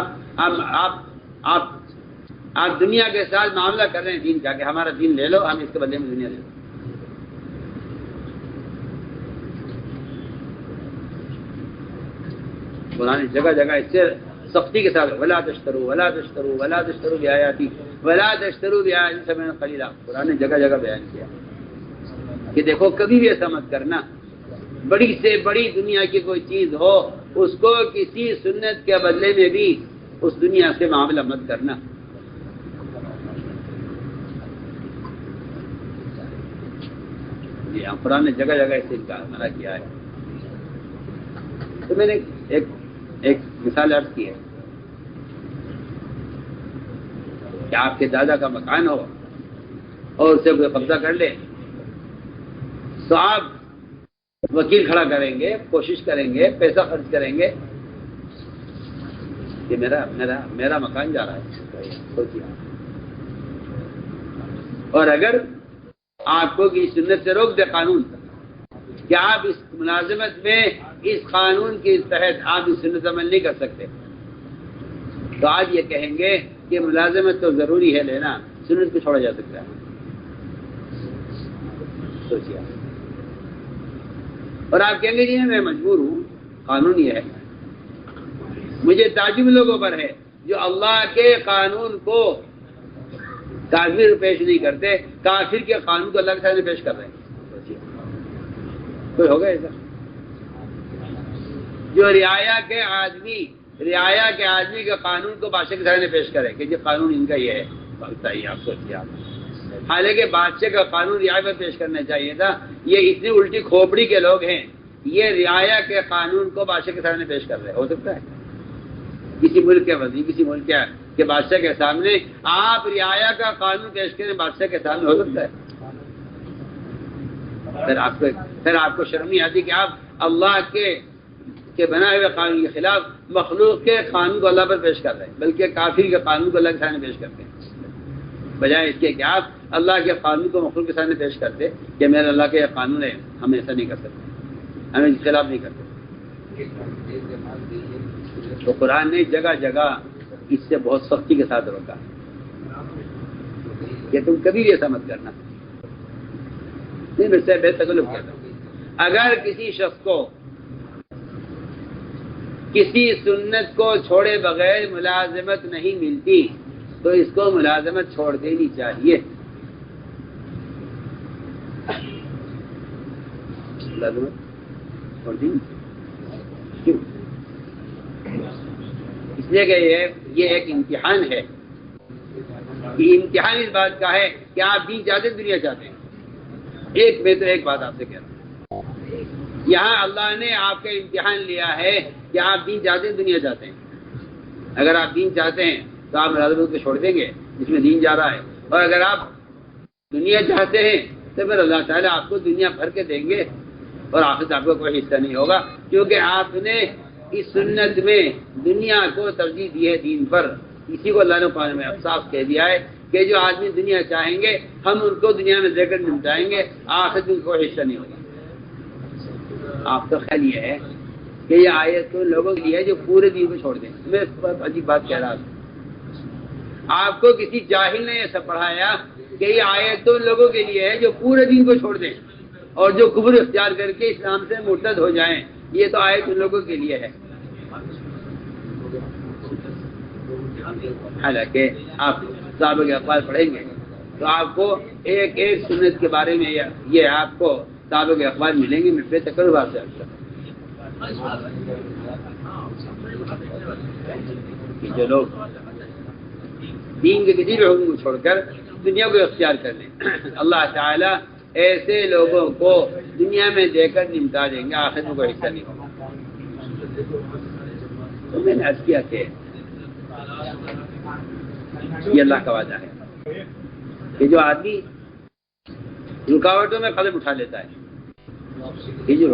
آپ دنیا کے ساتھ معاملہ کر رہے ہیں دین کا کہ ہمارا دین لے لو، ہم اس کے بدلے میں دنیا لے لو. قرآن جگہ جگہ اس سے سختی کے ساتھ ولا تشترو ولا تشترو ولا تشترو بآیاتی ولا تشترو بآیاتی ثمنا قلیلا، قرآن نے جگہ جگہ بیان کیا کہ دیکھو کبھی بھی ایسا مت کرنا، بڑی سے بڑی دنیا کی کوئی چیز ہو اس کو کسی سنت کے بدلے میں بھی اس دنیا سے معاملہ مت کرنا. جی ہاں، قرآن نے جگہ جگہ اسے منع کیا ہے. تو میں نے ایک مثال عرض کی ہے کہ آپ کے دادا کا مکان ہو اور اسے کوئی قبضہ کر لے تو آپ وکیل کھڑا کریں گے، کوشش کریں گے، پیسہ خرچ کریں گے کہ میرا مکان جا رہا ہے. سوچیے، اور اگر آپ کو کی سنت سے روک دے قانون کہ آپ اس ملازمت میں اس قانون کے تحت آپ اس سنت عمل نہیں کر سکتے، تو آج یہ کہیں گے کہ ملازمت تو ضروری ہے لینا، سنت کو چھوڑا جا سکتا ہے. سوچیے، اور آپ کہیں گے جی میں مجبور ہوں، قانون یہ ہے. مجھے تعجب لوگوں پر ہے جو اللہ کے قانون کو کافر پیش نہیں کرتے، کافر کے قانون کو اللہ کے سامنے پیش کر رہے ہیں. کوئی ہوگا ایسا جو رعایا کے آدمی کے قانون کو بادشاہ کے سامنے پیش کرے کہ یہ قانون ان کا یہ ہے؟ بتائیے، آپ سوچیے. آپ حالانکہ بادشاہ کا قانون رعایا پر پیش کرنا چاہیے تھا. یہ اتنی الٹی کھوپڑی کے لوگ ہیں، یہ رعایا کے قانون کو بادشاہ کے سامنے پیش کر رہے. ہو سکتا ہے کسی ملک کے وزیر، کسی ملک کے بادشاہ کے سامنے آپ رعایا کا قانون پیش کریں بادشاہ کے سامنے؟ ہو سکتا ہے؟ پھر آپ کو شرم نہیں آتی کہ آپ اللہ کے بنائے ہوئے قانون کے خلاف مخلوق کے قانون کو اللہ پر پیش کر رہے ہیں، بلکہ کافر کے قانون کو اللہ کے سامنے پیش کرتے ہیں، بجائے اس کے کہ آپ اللہ کے قانون کو مخلوق کے سامنے پیش کرتے کہ میرا اللہ کا یہ قانون ہے، ہم ایسا نہیں کر سکتے، ہمیں اس کے خلاف نہیں کرتے. تو قرآن نے جگہ جگہ اس سے بہت سختی کے ساتھ روکا کہ تم کبھی بھی ایسا مت کرنا. نہیں، میں سے بے تکلف کہتا ہوں، اگر کسی شخص کو کسی سنت کو چھوڑے بغیر ملازمت نہیں ملتی تو اس کو ملازمت چھوڑ دینی چاہیے. ملازمت چھوڑ دینی کیوں؟ اس لیے کہ یہ ایک امتحان ہے. یہ امتحان اس بات کا ہے کہ آپ دین چاہتے ہیں، دنیا چاہتے ہیں. میں تو ایک بات آپ سے کہہ رہا ہوں، یہاں اللہ نے آپ کا امتحان لیا ہے کہ آپ دین چاہتے ہیں، دنیا چاہتے ہیں. اگر آپ دین چاہتے ہیں تو آپ ملازمت کو چھوڑ دیں گے جس میں دین جا رہا ہے، اور اگر آپ دنیا چاہتے ہیں تو پھر اللہ تعالیٰ آپ کو دنیا بھر کے دیں گے اور آخرت آپ کو کوئی حصہ نہیں ہوگا، کیونکہ آپ نے اس سنت میں دنیا کو ترجیح دی ہے دین پر. اسی کو اللہ نے قرآن میں صاف کہہ دیا ہے کہ جو آدمی دنیا چاہیں گے ہم ان کو دنیا میں دے کر نمٹائیں گے، آخرت میں کوئی حصہ نہیں ہوگا. آپ کا خیال یہ ہے کہ یہ آیت تو لوگوں کے لیے ہے جو پورے دین کو چھوڑ دیں. میں عجیب بات کہہ رہا ہوں، آپ کو کسی جاہل نے ایسا پڑھایا کہ یہ آیت تو لوگوں کے لیے ہے جو پورے دین کو چھوڑ دیں اور جو کفر اختیار کر کے اسلام سے مرتد ہو جائیں. یہ تو آیت ان لوگوں کے لیے ہے. حالانکہ آپ صحابہ کے اقوال پڑھیں گے تو آپ کو ایک ایک سنت کے بارے میں یہ آپ کو صحابہ کے اخبار ملیں گے. میں بے تکلف آپ سے کہ جو لوگ دین کے کسی بھی حکم کو چھوڑ کر دنیا کو اختیار کر لیں، اللہ تعالیٰ ایسے لوگوں کو دنیا میں دے کر نمٹا دیں گے، آخر میں کوئی حصہ نہیں ہوگا۔ تو میں نے عرض کیا کہ یہ اللہ کا وعدہ ہے کہ جو آدمی رکاوٹوں میں قدم اٹھا لیتا ہے، یہ جو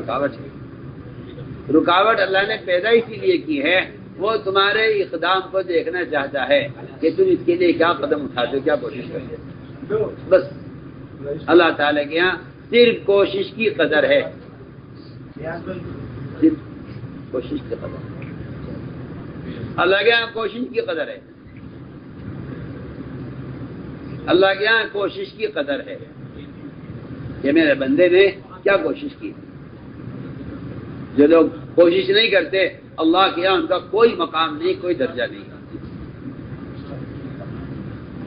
رکاوٹ اللہ نے پیدا اسی لیے کی ہے، وہ تمہارے اقدام کو دیکھنا چاہتا ہے کہ تم اس کے لیے کیا قدم اٹھاتے ہو، کیا کوشش کرتے ہو۔ بس اللہ تعالیٰ کے یہاں صرف کوشش کی قدر ہے، صرف کوشش کی قدر ہے، اللہ کے یہاں کوشش کی قدر ہے، اللہ کے یہاں کوشش کی قدر ہے کہ میرے بندے نے کیا کوشش کی۔ جو لوگ کوشش نہیں کرتے اللہ کے یہاں ان کا کوئی مقام نہیں، کوئی درجہ نہیں۔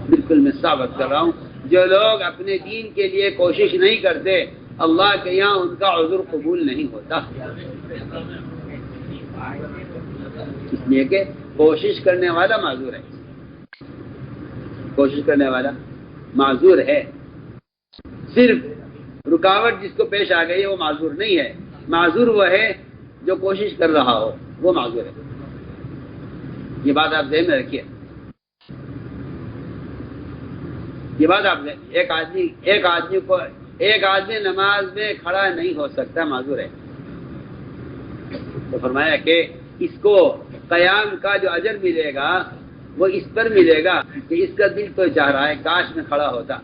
بالکل میں ثابت کر رہا ہوں، جو لوگ اپنے دین کے لیے کوشش نہیں کرتے اللہ کے یہاں ان کا عذر قبول نہیں ہوتا، اس لیے کہ کوشش کرنے والا معذور ہے، کوشش کرنے والا معذور ہے۔ صرف رکاوٹ جس کو پیش آ گئی ہے وہ معذور نہیں ہے، معذور وہ ہے جو کوشش کر رہا ہو، وہ معذور ہے۔ یہ بات آپ ذہن میں رکھیے، یہ بات آپ ایک آدمی نماز میں کھڑا نہیں ہو سکتا، معذور ہے۔ تو فرمایا کہ اس کو قیام کا جو اجر ملے گا وہ اس پر ملے گا کہ اس کا دل تو چاہ رہا ہے کاش میں کھڑا ہوتا،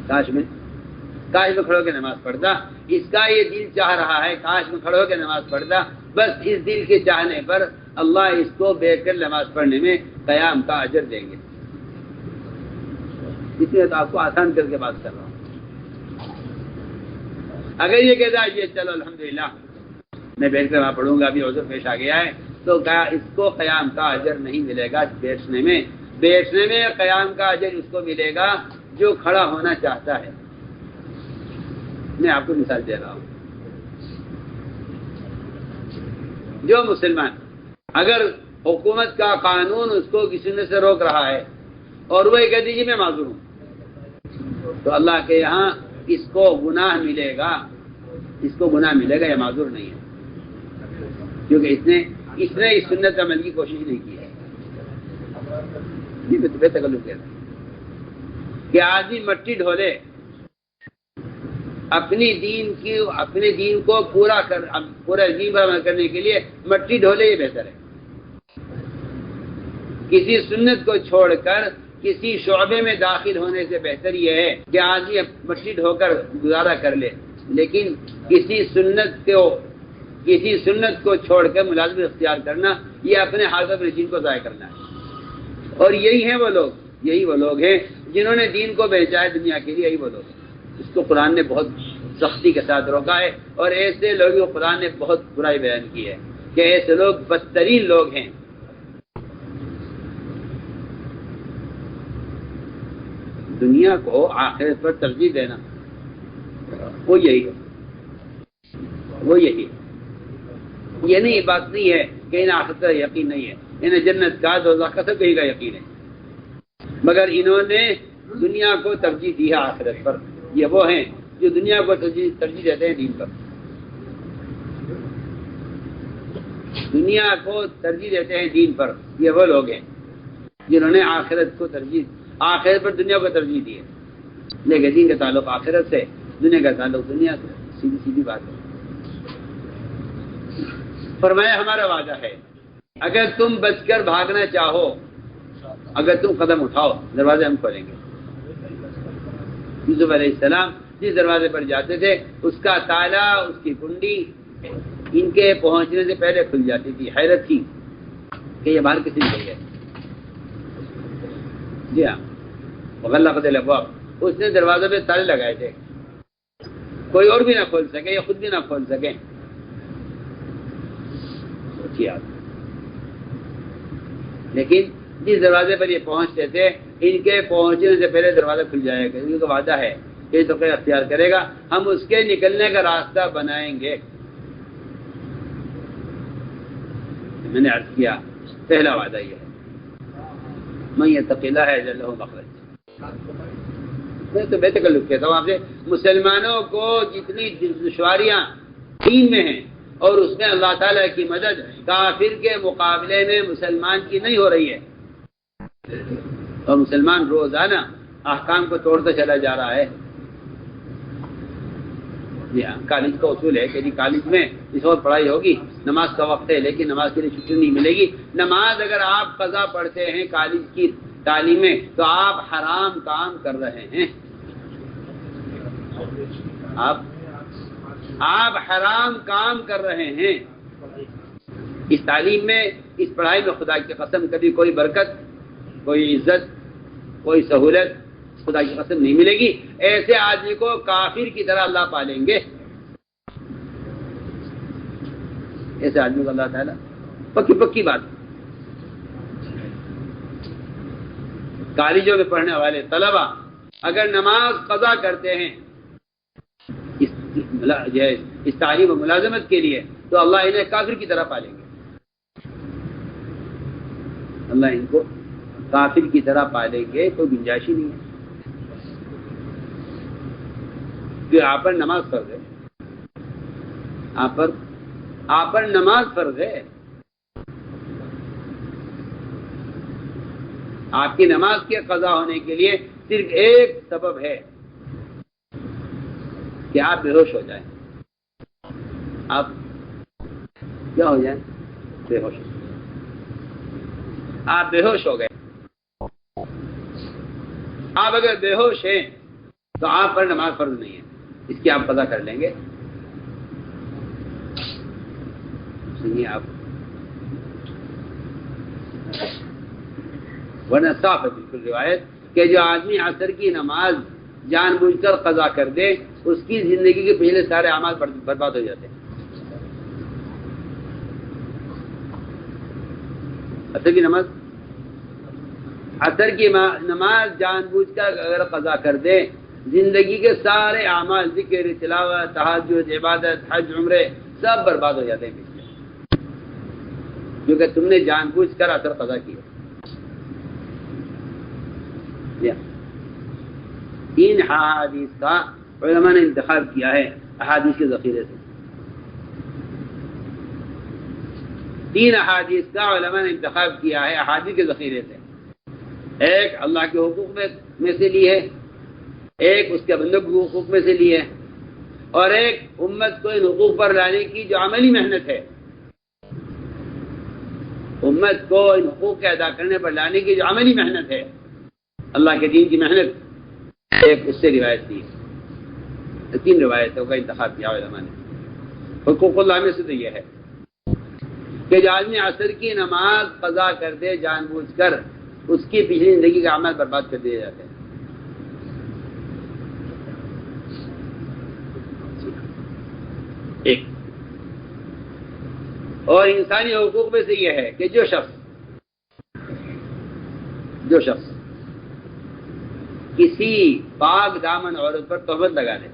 کاش میں کھڑے ہو کے نماز پڑھتا، اس کا یہ دل چاہ رہا ہے کاش میں کھڑے ہو کے نماز پڑھتا۔ بس اس دل کے چاہنے پر اللہ اس کو بیٹھ کر نماز پڑھنے میں قیام کا اجر دیں گے۔ اس لیے تو آپ کو آسان کر کے بات کر رہا ہوں۔ اگر یہ کہتا ہے یہ چلو الحمدللہ میں بیٹھ کر وہاں پڑھوں گا، ابھی عذر پیش آ گیا ہے، تو اس کو قیام کا اجر نہیں ملے گا۔ بیٹھنے میں قیام کا اجر اس کو ملے گا جو کھڑا ہونا چاہتا ہے۔ میں آپ کو مثال دے رہا ہوں، جو مسلمان اگر حکومت کا قانون اس کو کسی نے سے روک رہا ہے اور وہ کہہ دیجیے میں معذور ہوں، تو اللہ کے یہاں اس کو گناہ ملے گا، یہ معذور نہیں ہے، کیونکہ اس نے اس سنت عمل کی کوشش نہیں کی ہے۔ یہ بے تکلف کہتا ہے کہ آدمی مٹی ڈھولے، اپنے دین کو پورا دین پر عمل کرنے کے لیے مٹی ڈھولے، یہ بہتر ہے۔ کسی سنت کو چھوڑ کر کسی شعبے میں داخل ہونے سے بہتر یہ ہے کہ آدمی مٹی ڈھو کر گزارا کر لے، لیکن کسی سنت کو چھوڑ کر ملازمت اختیار کرنا یہ اپنے حاضر دین کو ضائع کرنا ہے۔ اور یہی وہ لوگ ہیں جنہوں نے دین کو بیچا ہے دنیا کے لیے، یہی وہ لوگ ہیں۔ اس کو قرآن نے بہت سختی کے ساتھ روکا ہے، اور ایسے لوگوں کو قرآن نے بہت برائی بیان کی ہے کہ ایسے لوگ بدترین لوگ ہیں۔ دنیا کو آخرت پر ترجیح دینا وہ یہی ہے۔ یہ نہیں بات نہیں ہے کہ انہیں آخرت کا یقین نہیں ہے، انہیں جنت کا دوزخ کا سب کہیں کا یقین ہے، مگر انہوں نے دنیا کو ترجیح دی ہے آخرت پر۔ یہ وہ ہیں جو دنیا کو ترجیح دیتے ہیں دین پر، دنیا کو ترجیح دیتے ہیں دین پر۔ یہ وہ لوگ ہیں جنہوں نے آخرت پر دنیا کو ترجیح دی ہے، لیکن دین کا تعلق آخرت سے، دنیا کا تعلق دنیا سے، سیدھی بات ہے۔ فرمایا ہمارا وعدہ ہے اگر تم بچ کر بھاگنا چاہو، اگر تم قدم اٹھاؤ دروازے ہم کھولیں گے۔ یوسف علیہ السلام جس دروازے پر جاتے تھے اس کا تالا، اس کی کنڈی ان کے پہنچنے سے پہلے کھل جاتی تھی۔ حیرت تھی کہ یہ باہر کسی نے گئے۔ جی ہاں، وغلقت الابواب، اس نے دروازے پہ تالے لگائے تھے، کوئی اور بھی نہ کھول سکے، یا خود بھی نہ کھول سکے۔ لیکن جس دروازے پر یہ پہنچتے تھے ان کے پہنچنے سے پہلے دروازہ کھل جائے گا، کیونکہ وعدہ ہے کہ تو اختیار کرے گا، ہم اس کے نکلنے کا راستہ بنائیں گے۔ میں نے عرض کیا پہلا وعدہ یہ ہے من یتق اللہ یجعل لہ مخرج. میں تو بے تکلف کہتا ہوں آپ سے، مسلمانوں کو جتنی دشواریاں دین میں ہیں اور اس میں اللہ تعالیٰ کی مدد کافر کے مقابلے میں مسلمان کی نہیں ہو رہی ہے، اور مسلمان روزانہ احکام کو توڑتا چلا جا رہا ہے. جی ہاں، کالج کا اصول ہے کہ جی کالج میں اس وقت پڑھائی ہوگی، نماز کا وقت ہے لیکن نماز کے لیے چھٹی نہیں ملے گی. نماز اگر آپ قضا پڑھتے ہیں کالج کی تعلیمیں تو آپ حرام کام کر رہے ہیں. آپ حرام کام کر رہے ہیں. اس تعلیم میں، اس پڑھائی میں خدا کی قسم کبھی کوئی برکت، کوئی عزت، کوئی سہولت خدا کی قسم نہیں ملے گی. ایسے آدمی کو کافر کی طرح اللہ پالیں گے. ایسے آدمی کو اللہ تعالیٰ پکی بات. کالجوں میں پڑھنے والے طلبہ اگر نماز قضا کرتے ہیں اس تعلیم و ملازمت کے لیے تو اللہ انہیں کافر کی طرح پالیں گے. اللہ ان کو کافر کی طرح پالیں گے، کوئی گنجائش ہی نہیں ہے. کہ آپ پر نماز فرض ہے، آپ پر نماز فرض ہے. آپ کی نماز کے قضا ہونے کے لیے صرف ایک سبب ہے کہ آپ بے ہوش ہو جائیں. آپ کیا ہو جائیں؟ بے ہوش. آپ بے ہوش ہو گئے. آپ اگر بے ہوش ہیں تو آپ پر نماز فرض نہیں ہے، اس کی آپ قضا کر لیں گے. سنیے آپ، ورنہ صاف ہے بالکل روایت کہ جو آدمی عصر کی نماز جان بوجھ کر قضا کر دے اس کی زندگی کے پچھلے سارے اعمال برباد ہو جاتے ہیں. عصر کی نماز جان بوجھ کر اگر قضا کر دے زندگی کے سارے اعمال، ذکر، تلاوت، تہجد، عبادت، حج، عمرے سب برباد ہو جاتے ہیں پچھلے، کیونکہ تم نے جان بوجھ کر عصر قضا کی. تین احادیث کا علماء نے انتخاب کیا ہے احادیث کے ذخیرے سے. تین احادیث کا علماء نے انتخاب کیا ہے احادیث کے ذخیرے سے. ایک اللہ کے حقوق میں سے لی ہے، ایک اس کے بندوں کے حقوق میں سے لی ہے، اور ایک امت کو ان حقوق پر لانے کی جو عملی محنت ہے. امت کو ان حقوق کے ادا کرنے پر لانے کی جو عملی محنت ہے، اللہ کے دین کی محنت، ایک اس سے روایت دی ہے. تین روایتوں کا انتخاب کیا علماء نے. حقوق اللہ میں سے تو یہ ہے کہ جو آدمی عصر کی نماز قضا کر دے جان بوجھ کر، اس کی پچھلی زندگی کا عمل برباد کر دیے جاتے ہیں. ایک اور انسانی حقوق میں سے یہ ہے کہ جو شخص کسی پاک دامن عورت پر تہمت لگا دے،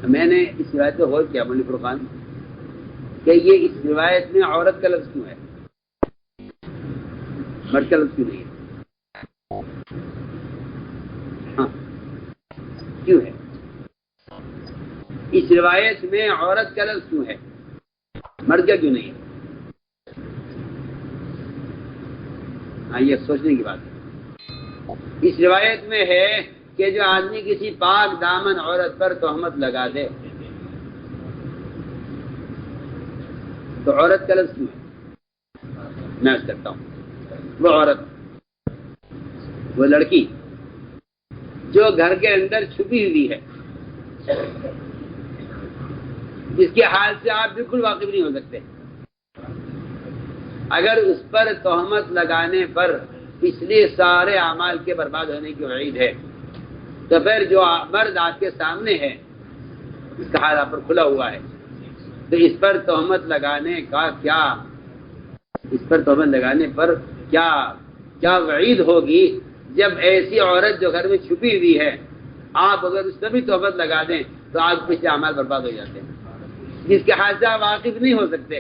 میں نے اس روایت پہ غور کیا مولانا فرقان کہ یہ اس روایت میں عورت کا لفظ کیوں ہے، مرد کا لفظ کیوں نہیں ہے؟ ہاں کیوں ہے اس روایت میں عورت کا لفظ کیوں ہے، مرد کا کیوں نہیں ہے؟ ہاں یہ سوچنے کی بات ہے. اس روایت میں ہے کہ جو آدمی کسی پاک دامن عورت پر تہمت لگا دے تو عورت کا لفظ کیوں ہے؟ میں عرض کرتا ہوں، وہ عورت، وہ لڑکی جو گھر کے اندر چھپی ہوئی ہے، جس کے حال سے آپ بالکل واقف نہیں ہو سکتے، اگر اس پر تہمت لگانے پر پچھلے سارے اعمال کے برباد ہونے کی وعید ہے تو پھر جو مرد آپ کے سامنے ہے اس کا حال آپ پر کھلا ہوا ہے، تو اس پر تہمت لگانے پر کیا وعید ہوگی جب ایسی عورت جو گھر میں چھپی ہوئی ہے آپ اگر اس پر بھی تہمت لگا دیں تو آج پچھلے اعمال برباد ہو جاتے ہیں، جس کے حال سے آپ واقف نہیں ہو سکتے،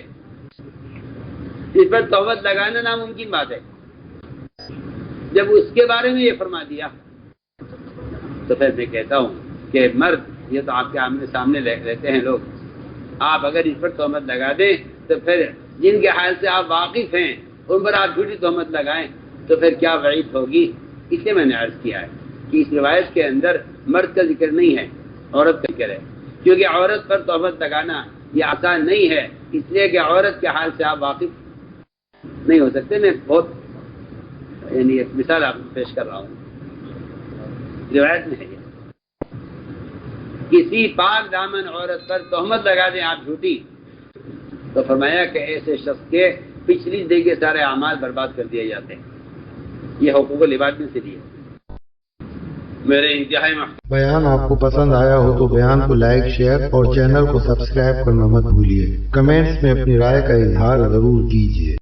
اس پر تہمت لگانا ناممکن بات ہے۔ جب اس کے بارے میں یہ فرما دیا تو پھر میں کہتا ہوں کہ مرد، یہ تو آپ کے آمنے سامنے رہتے ہیں لوگ، آپ اگر اس پر تہمت لگا دیں تو پھر جن کے حال سے آپ واقف ہیں ان پر آپ جھوٹی تہمت لگائیں تو پھر کیا وعید ہوگی۔ اس لیے میں نے عرض کیا ہے کہ اس روایت کے اندر مرد کا ذکر نہیں ہے، عورت کا ذکر ہے، کیونکہ عورت پر تہمت لگانا یہ آسان نہیں ہے، اس لیے کہ عورت کے حال سے آپ واقف نہیں ہو سکتے۔ میں بہت یعنی ایک مثال آپ کو پیش کر رہا ہوں، روایت میں ہے، کسی پاک دامن عورت پر تہمت لگا دیں آپ جھوٹی، تو فرمایا کہ ایسے شخص کے پچھلی زندگی کے سارے اعمال برباد کر دیے جاتے ہیں۔ یہ حقوق العباد میں سے لیے میرے انتہائی بیان آپ کو پسند آیا ہو تو بیان کو لائک، شیئر اور چینل کو سبسکرائب کرنا مت بھولیے۔ کمنٹس میں اپنی رائے کا اظہار ضرور کیجیے۔